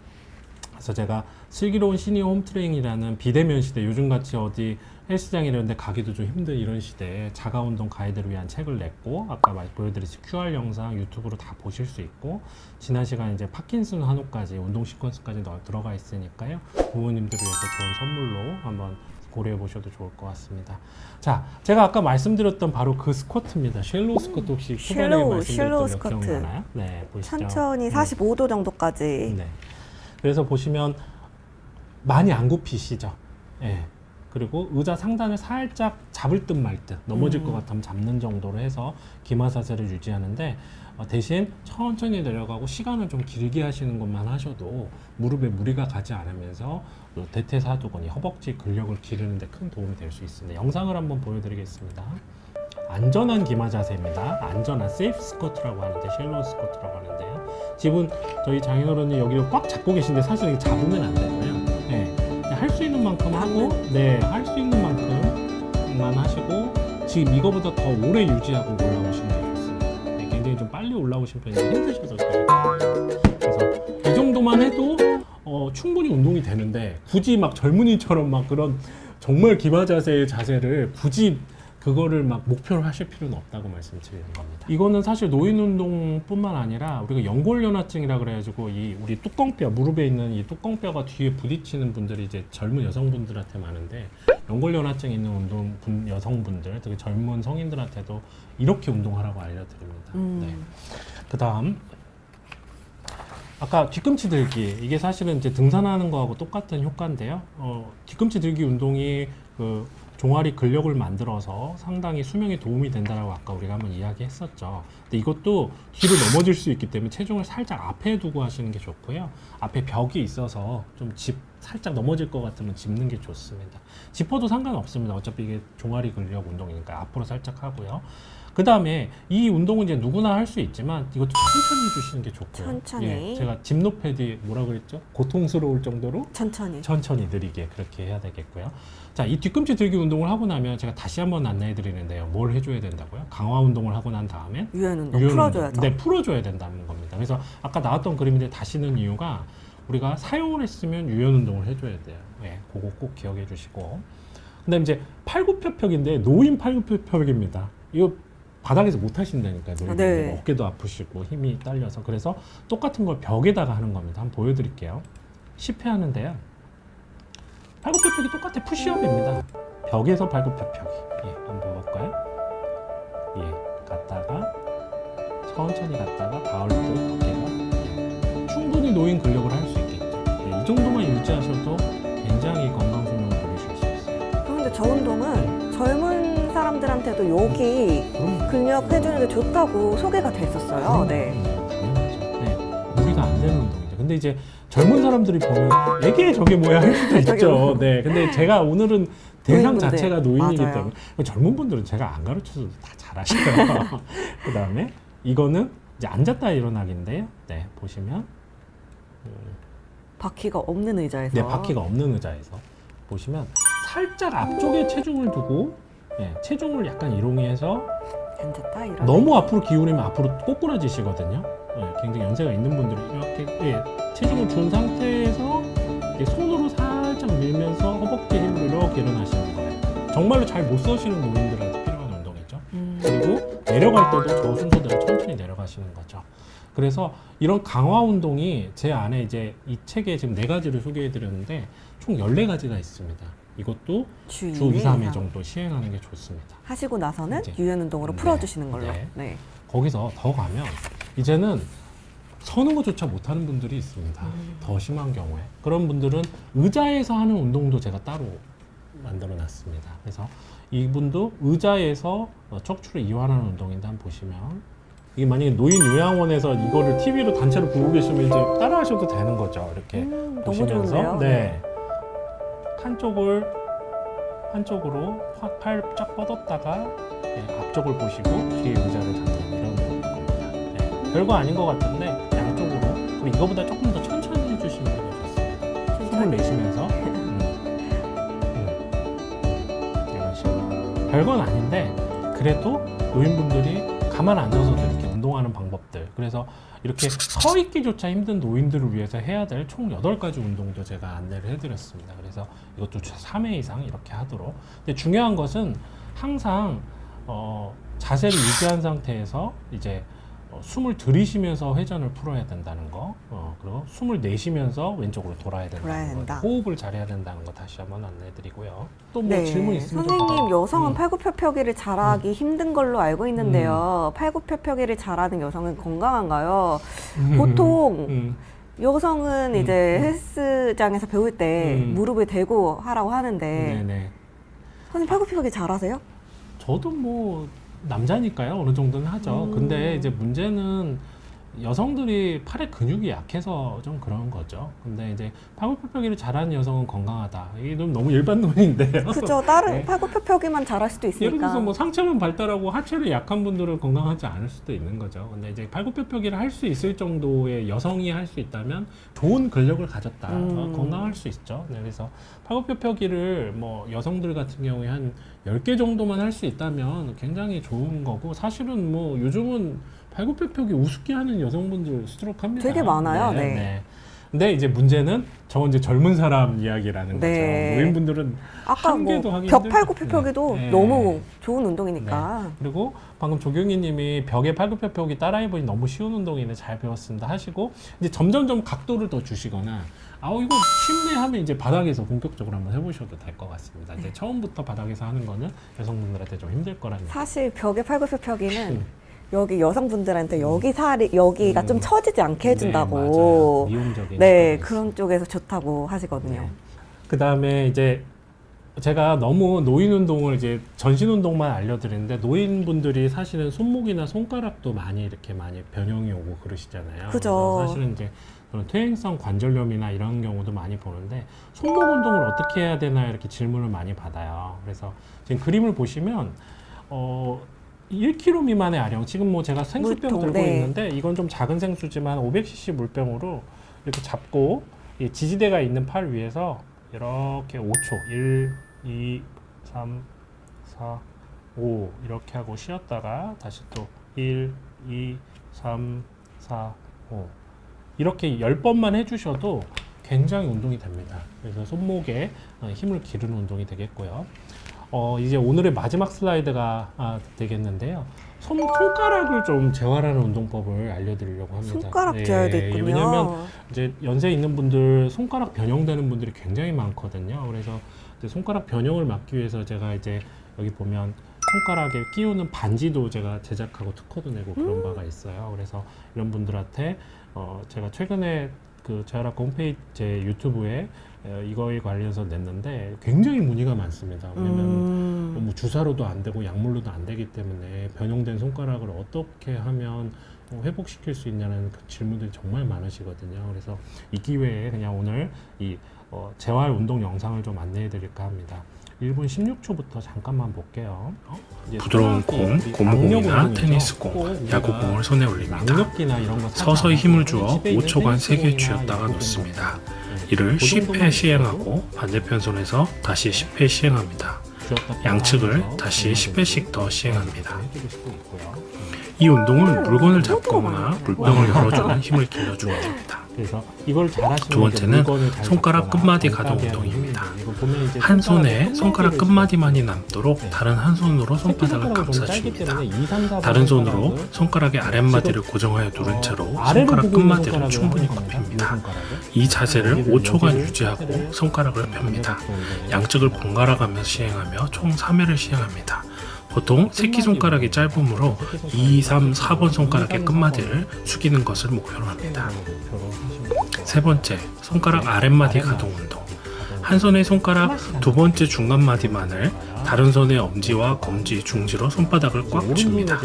그래서 제가 슬기로운 시니어 홈트레이닝이라는 비대면 시대, 요즘같이 어디 헬스장 이런 데 가기도 좀 힘든 이런 시대에 자가운동 가이드를 위한 책을 냈고, 아까 보여드린 QR 영상 유튜브로 다 보실 수 있고, 지난 시간에 이제 파킨슨 한호까지 운동 시퀀스까지 들어가 있으니까요. 부모님들을 위해서 좋은 선물로 한번 고려해 보셔도 좋을 것 같습니다. 자, 제가 아까 말씀드렸던 바로 그 스쿼트입니다. 쉘로우 스쿼트 혹시 초반에 말씀드렸던 거 스쿼트. 기억나나요? 네, 보시죠. 천천히 45도 정도까지. 네. 그래서 보시면 많이 안 굽히시죠. 예. 그리고 의자 상단을 살짝 잡을 듯 말 듯 넘어질 것 같으면 잡는 정도로 해서 기마사세를 유지하는데 대신 천천히 내려가고 시간을 좀 길게 하시는 것만 하셔도 무릎에 무리가 가지 않으면서 대퇴사두근, 허벅지 근력을 기르는 데 큰 도움이 될 수 있습니다. 영상을 한번 보여드리겠습니다. 안전한 기마 자세입니다. 안전한 세이프 스쿼트라고 하는데, 쉘로우 스쿼트라고 하는데요. 지금 저희 장인어른이 여기를 꽉 잡고 계신데 사실 이게 잡으면 안 되고요. 네. 할 수 있는 만큼 하고, 네, 할 수 있는 만큼만 하시고, 지금 이거보다 더 오래 유지하고 올라오시는 게 좋습니다. 네, 굉장히 좀 빨리 올라오신 편이 힘드셔서 그래요. 그래서 이 정도만 해도 충분히 운동이 되는데, 굳이 막 젊은이처럼 막 그런 정말 기마 자세의 자세를 굳이 그거를 막 목표로 하실 필요는 없다고 말씀드리는 겁니다. 이거는 사실 노인 운동뿐만 아니라 우리가 연골연화증이라 그래가지고 우리 뚜껑뼈, 무릎에 있는 이 뚜껑뼈가 뒤에 부딪히는 분들이 이제 젊은 여성분들한테 많은데, 연골연화증 있는 여성분들, 되게 젊은 성인들한테도 이렇게 운동하라고 알려드립니다. 네. 그다음 아까 뒤꿈치 들기, 이게 사실은 이제 등산하는 거하고 똑같은 효과인데요. 뒤꿈치 들기 운동이 종아리 근력을 만들어서 상당히 수명에 도움이 된다라고 아까 우리가 한번 이야기했었죠. 근데 이것도 뒤로 넘어질 수 있기 때문에 체중을 살짝 앞에 두고 하시는 게 좋고요. 앞에 벽이 있어서 좀 살짝 넘어질 것 같으면 짚는 게 좋습니다. 짚어도 상관없습니다. 어차피 이게 종아리 근력 운동이니까 앞으로 살짝 하고요. 그 다음에 이 운동은 이제 누구나 할 수 있지만 이것도 천천히 해주시는 게 좋고요. 천천히. 예, 제가 집노패디 뭐라 그랬죠? 고통스러울 정도로 천천히 느리게 그렇게 해야 되겠고요. 자, 이 뒤꿈치 들기 운동을 하고 나면 제가 다시 한번 안내해 드리는데요. 뭘 해줘야 된다고요? 강화 운동을 하고 난 다음에 유연 운동 풀어줘야죠. 네, 풀어줘야 된다는 겁니다. 그래서 아까 나왔던 그림인데 다시는 이유가 우리가 사용을 했으면 유연 운동을 해줘야 돼요. 네, 그거 꼭 기억해 주시고. 그다음에 이제 팔굽혀펴기인데 노인 팔굽혀펴기입니다. 이거 바닥에서 못 하신다니까요. 네. 어깨도 아프시고 힘이 딸려서. 그래서 똑같은 걸 벽에다가 하는 겁니다. 한번 보여드릴게요. 10회 하는데요. 팔굽혀펴기 똑같아. 푸시업입니다. 벽에서 팔굽혀펴기. 예, 한번 볼까요? 예, 갔다가 천천히 갔다가 닿을 때 어깨가 충분히 노인 근력을 할 수 있겠죠. 예, 이 정도만 유지하셔도 굉장히 건강 수명을 누리실 수 있어요. 그런데 저 운동은 젊은 사람들한테도 여기 근력 해주는 게 좋다고 소개가 됐었어요. 네. 당연하죠. 네, 무리가 안 되는 운동이죠. 근데 이제 젊은 사람들이 보면 이게 저게 뭐야 할 수도 있죠. 네, 근데 제가 오늘은 대상 노인분들. 자체가 노인이기 맞아요. 때문에 젊은 분들은 제가 안 가르쳐도 다 잘하시고요. 그 다음에 이거는 이제 앉았다 일어나기인데요. 네, 보시면 바퀴가 없는 의자에서. 네, 바퀴가 없는 의자에서 보시면 살짝 앞쪽에 체중을 두고, 예, 체중을 약간 이동해서 앉았다 이런. 너무 앞으로 기울이면 앞으로 꼬꾸라지시거든요. 네, 굉장히 연세가 있는 분들은 이렇게 체중을 준 상태에서 손으로 살짝 밀면서 허벅지 힘으로 이렇게 일어나시는 거예요. 정말로 잘 못 서시는 노인들한테 필요한 운동이죠. 그리고 내려갈 때도 저 순서대로 천천히 내려가시는 거죠. 그래서 이런 강화 운동이 제 안에 이제 이 책에 지금 4가지를 소개해 드렸는데 총 14가지가 있습니다. 이것도 주 2, 3회 정도 시행하는 게 좋습니다. 하시고 나서는 이제, 유연 운동으로 풀어주시는 걸로. 네. 네. 거기서 더 가면 이제는 서는 것조차 못하는 분들이 있습니다. 더 심한 경우에. 그런 분들은 의자에서 하는 운동도 제가 따로 만들어 놨습니다. 그래서 이분도 의자에서 척추를 이완하는 운동인데 한번 보시면 이게 만약에 노인 요양원에서 이거를 TV로 단체로 보고 계시면 이제 따라 하셔도 되는 거죠. 이렇게 너무 보시면서 좋은데요? 네. 한쪽으로 팔 쫙 뻗었다가 앞쪽을 보시고 뒤에 의자를 당기는 이런 겁니다. 네. 별거 아닌 것 같은데 양쪽으로 그리고 이거보다 조금 더 천천히 해주시는 게 좋습니다. 숨을 내쉬면서 이런 식으로 별건 아닌데 그래도 노인분들이 가만 앉아서도 이렇게 운동하는 방법들 그래서 이렇게 서 있기조차 힘든 노인들을 위해서 해야 될 총 8가지 운동도 제가 안내를 해드렸습니다. 그래서 이것도 3회 이상 이렇게 하도록. 근데 중요한 것은 항상 자세를 유지한 상태에서 이제 숨을 들이쉬면서 회전을 풀어야 된다는 거, 그리고 숨을 내쉬면서 왼쪽으로 돌아야 된다는 거, 호흡을 잘해야 된다는 거 다시 한번 안내해드리고요. 또 뭐 네. 질문 있으면 선생님, 여성은 팔굽혀펴기를 잘하기 힘든 걸로 알고 있는데요. 팔굽혀펴기를 잘하는 여성은 건강한가요? 보통 여성은 이제 헬스장에서 배울 때 무릎을 대고 하라고 하는데 네네. 선생님 팔굽혀펴기 잘하세요? 저도 뭐 남자니까요 어느 정도는 하죠. 근데 이제 문제는 여성들이 팔의 근육이 약해서 좀 그런 거죠. 근데 이제 팔굽혀펴기를 잘하는 여성은 건강하다. 이게 좀 너무 일반론인데요. 그죠. 다른 네. 팔굽혀펴기만 잘할 수도 있으니까. 예를 들어서 뭐 상체만 발달하고 하체는 약한 분들은 건강하지 않을 수도 있는 거죠. 근데 이제 팔굽혀펴기를 할 수 있을 정도의 여성이 할 수 있다면 좋은 근력을 가졌다. 건강할 수 있죠. 네, 그래서 팔굽혀펴기를 뭐 여성들 같은 경우에 한 10개 정도만 할 수 있다면 굉장히 좋은 거고 사실은 뭐 요즘은 팔굽혀펴기 우습게 하는 여성분들 수두룩합니다. 되게 많아요. 네. 네. 근데 이제 문제는 저건 이제 젊은 사람 이야기라는 네. 거죠. 노인분들은 아까 한 개도 뭐 하기 벽 힘들죠. 팔굽혀펴기도 네. 너무 좋은 운동이니까. 네. 그리고 방금 조경희님이 벽에 팔굽혀펴기 따라해보니 너무 쉬운 운동이네 잘 배웠습니다 하시고 이제 점점점 각도를 더 주시거나 이거 쉽네 하면 이제 바닥에서 본격적으로 한번 해보셔도 될 것 같습니다. 이제 처음부터 바닥에서 하는 거는 여성분들한테 좀 힘들 거라는 사실 벽에 팔굽혀펴기는 여기 여성분들한테 여기 살이 여기가 좀 처지지 않게 해준다고. 네, 미용적인 네, 그런 쪽에서 좋다고 하시거든요. 네. 그 다음에 이제 제가 너무 노인 운동을 이제 전신 운동만 알려드리는데 노인분들이 사실은 손목이나 손가락도 많이 변형이 오고 그러시잖아요. 그죠. 그래서 사실은 이제 그런 퇴행성 관절염이나 이런 경우도 많이 보는데 손목 운동을 어떻게 해야 되나 이렇게 질문을 많이 받아요. 그래서 지금 그림을 보시면 1kg 미만의 아령, 지금 뭐 제가 생수병 물통, 들고 네. 있는데 이건 좀 작은 생수지만 500cc 물병으로 이렇게 잡고 이 지지대가 있는 팔 위에서 이렇게 5초 1, 2, 3, 4, 5 이렇게 하고 쉬었다가 다시 또 1, 2, 3, 4, 5 이렇게 10번만 해주셔도 굉장히 운동이 됩니다. 그래서 손목에 힘을 기르는 운동이 되겠고요. 이제 오늘의 마지막 슬라이드가 되겠는데요. 손가락을 좀 재활하는 운동법을 알려드리려고 합니다. 손가락 재활도 있군요. 왜냐면 이제 연세 있는 분들 손가락 변형되는 분들이 굉장히 많거든요. 그래서 이제 손가락 변형을 막기 위해서 제가 이제 여기 보면 손가락에 끼우는 반지도 제가 제작하고 특허도 내고 그런 바가 있어요. 그래서 이런 분들한테 제가 최근에 그 재활학과 홈페이지 제 유튜브에 이거에 관련해서 냈는데 굉장히 문의가 많습니다. 왜냐면 뭐 주사로도 안 되고 약물로도 안 되기 때문에 변형된 손가락을 어떻게 하면 회복시킬 수 있냐는 그 질문들이 정말 많으시거든요. 그래서 이 기회에 그냥 오늘 이 재활 운동 영상을 좀 안내해 드릴까 합니다. 1분 16초부터 잠깐만 볼게요. 부드러운 공, 고무공이나 테니스공, 야구공을 손에 올립니다. 서서히 힘을 주어 5초간 3개 쥐었다가 놓습니다. 이를 10회 시행하고 반대편 손에서 다시 10회 시행합니다. 양측을 다시 10회씩 더 시행합니다. 이 운동은 물건을 잡거나 물병을 열어주는 힘을 길러주면 됩니다. 그래서 이걸 잘하시면 두 번째는 손가락 끝마디 가동 운동입니다. 한 손에 손가락 끝마디만이 남도록 다른 한 손으로 손바닥을 감싸줍니다. 다른 손으로 손가락의 아랫마디를 고정하여 누른 채로 손가락 끝마디를 충분히 굽힙니다. 이 자세를 5초간 유지하고 손가락을 펴니다. 양측을 번갈아 가면서 시행하며 총 3회를 시행합니다. 보통 새끼손가락이 짧으므로 2, 3, 4번 손가락의 끝마디를 숙이는 것을 목표로 합니다. 세 번째, 손가락 아랫마디 가동 운동. 한 손의 손가락 두 번째 중간마디만을 다른 손의 엄지와 검지, 중지로 손바닥을 꽉 줍니다.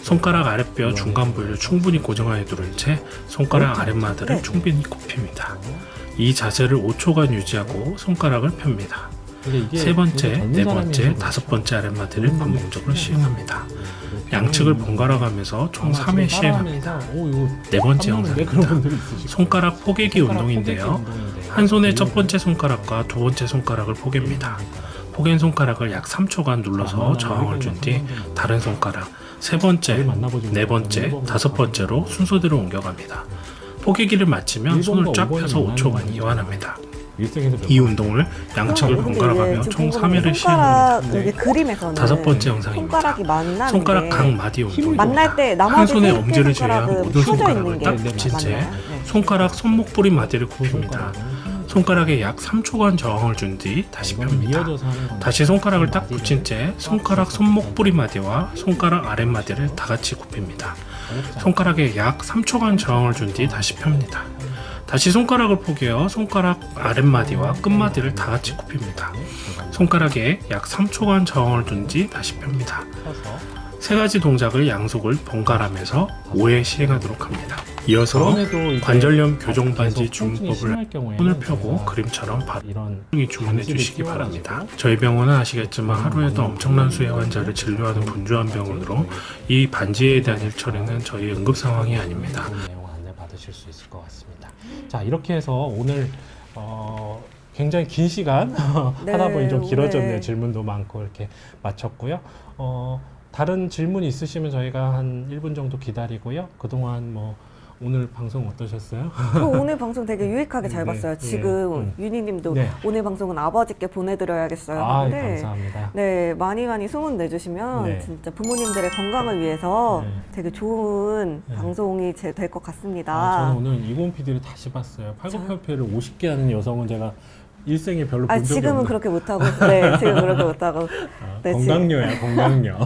손가락 아랫뼈 중간 부위를 충분히 고정하여 누른 채 손가락 아랫마디를 충분히 굽힙니다. 이 자세를 5초간 유지하고 손가락을 펴니다. 세 번째, 네 번째, 다섯 번째 아랫마디를 반복적으로 시행합니다. 양측을 번갈아 가면서 총 3회 시행합니다. 네 번째 영상입니다. 손가락 포개기 운동인데요. 한 손의 첫 번째 손가락과 두 번째 손가락을 포갭니다. 포갠 손가락을 약 3초간 눌러서 저항을 준 뒤 다른 손가락, 세 번째, 네 번째, 다섯 번째로 순서대로 옮겨갑니다. 포개기를 마치면 손을 쫙 펴서 5초간 이완합니다. 이 운동을 양측을 번갈아 가며 총 3회를 시행합니다. 여기 그림에서는 다섯 번째 영상입니다. 손가락이 만나는 손가락 각 마디 운동입니다. 만날 때 한 나머지 손의 세 엄지를 개 제외한 손가락은 모든 펴져 손가락을 있는 딱 게 붙인 채 맞나요? 네. 손가락 손목부리 마디를 굽힙니다. 손가락에 약 3초간 저항을 준 뒤 다시 펴니다. 다시 손가락을 딱 붙인 채 손가락 손목부리 마디와 손가락 아랫마디를 다 같이 굽힙니다. 손가락에 약 3초간 저항을 준 뒤 다시 펴니다. 다시 손가락을 포개어 손가락 아랫마디와 끝마디를 다 같이 굽힙니다. 손가락에 약 3초간 저항을 준 뒤 다시 펴니다. 세 가지 동작을 양손을 번갈아가면서 5회 시행하도록 합니다. 이어서 관절염 교정 반지 주문법을 손을 펴고 그림처럼 바로 주문해 주시기 바랍니다. 저희 병원은 아시겠지만 하루에도 엄청난 수의 환자를 진료하는 분주한 병원으로 이 반지에 대한 일처리는 저희 응급 상황이 아닙니다. 내용 안내 받으실 수 있을 것 같습니다. 자, 이렇게 해서 오늘 굉장히 긴 시간 네, 하다 보니 좀 길어졌네요. 네. 질문도 많고 이렇게 마쳤고요. 다른 질문 있으시면 저희가 한 1분 정도 기다리고요. 그동안 뭐 오늘 방송 어떠셨어요? 저 오늘 방송 되게 유익하게 잘 네, 봤어요. 네, 지금 윤희님도 네. 오늘 방송은 아버지께 보내드려야겠어요. 아, 하는데 감사합니다. 네, 많이 소문 내주시면 네. 진짜 부모님들의 건강을 위해서 네. 되게 좋은 네. 방송이 될 것 같습니다. 저는 오늘 이고은 PD를 다시 봤어요. 팔굽혀펴기를 50개 하는 여성은 제가 일생에 별로 본 적이 지금은 없는. 그렇게 못하고, 네, 지금 그렇게 못하고. 네, 건강녀야, 건강녀.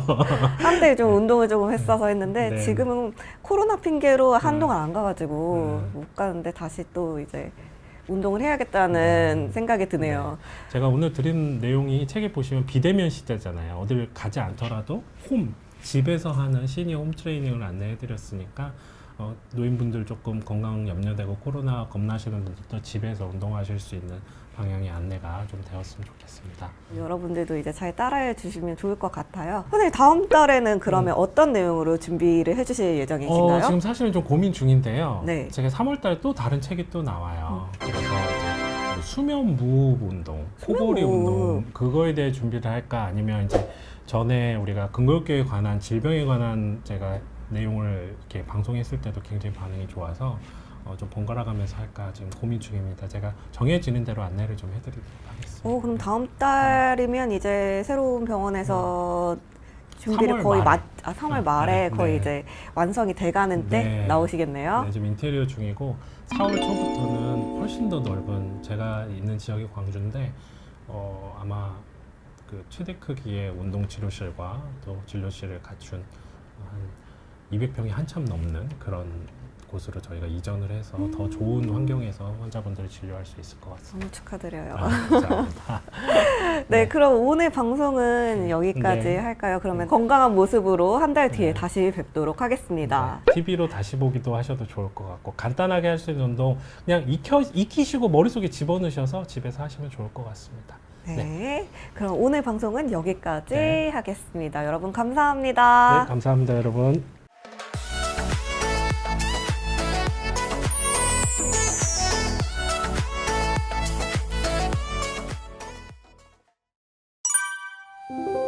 한때 좀 운동을 조금 했어서 했는데, 네. 지금은 코로나 핑계로 한동안 안 가가지고 못 가는데 다시 또 이제 운동을 해야겠다는 생각이 드네요. 제가 오늘 드린 내용이 책에 보시면 비대면 시대잖아요. 어딜 가지 않더라도 집에서 하는 시니어 홈 트레이닝을 안내해 드렸으니까 노인분들 조금 건강 염려되고 코로나 겁나시는 분들도 집에서 운동하실 수 있는 방향의 안내가 좀 되었으면 좋겠습니다. 여러분들도 이제 잘 따라해 주시면 좋을 것 같아요. 선생님, 다음 달에는 그러면 어떤 내용으로 준비를 해 주실 예정이신가요? 지금 사실은 좀 고민 중인데요. 네. 제가 3월 달에 또 다른 책이 또 나와요. 그래서 이제 수면 무호흡 운동, 코골이 무호흡. 운동 그거에 대해 준비를 할까 아니면 이제 전에 우리가 근골격에 관한 질병에 관한 제가 내용을 이렇게 방송했을 때도 굉장히 반응이 좋아서 좀 번갈아 가면서 할까 지금 고민 중입니다. 제가 정해지는 대로 안내를 좀 해드리도록 하겠습니다. 그럼 다음 달이면 이제 새로운 병원에서 준비를 3월 거의 말에. 3월 말에 네, 거의 네. 이제 완성이 돼가는 때 네. 나오시겠네요. 네, 지금 인테리어 중이고 4월 초부터는 훨씬 더 넓은 제가 있는 지역이 광주인데 아마 그 최대 크기의 운동 치료실과 또 진료실을 갖춘 한 200평이 한참 넘는 그런 곳으로 저희가 이전을 해서 더 좋은 환경에서 환자분들을 진료할 수 있을 것 같습니다. 너무 축하드려요. 감사합니다. 네, 그럼 오늘 방송은 여기까지 네. 할까요? 그러면 건강한 모습으로 한 달 뒤에 다시 뵙도록 하겠습니다. TV로 다시 보기도 하셔도 좋을 것 같고 간단하게 할 수 있는 운동 그냥 익히시고 머릿속에 집어넣으셔서 집에서 하시면 좋을 것 같습니다. 네, 그럼 오늘 방송은 여기까지 네. 하겠습니다. 여러분 감사합니다. 네, 감사합니다, 여러분. 네.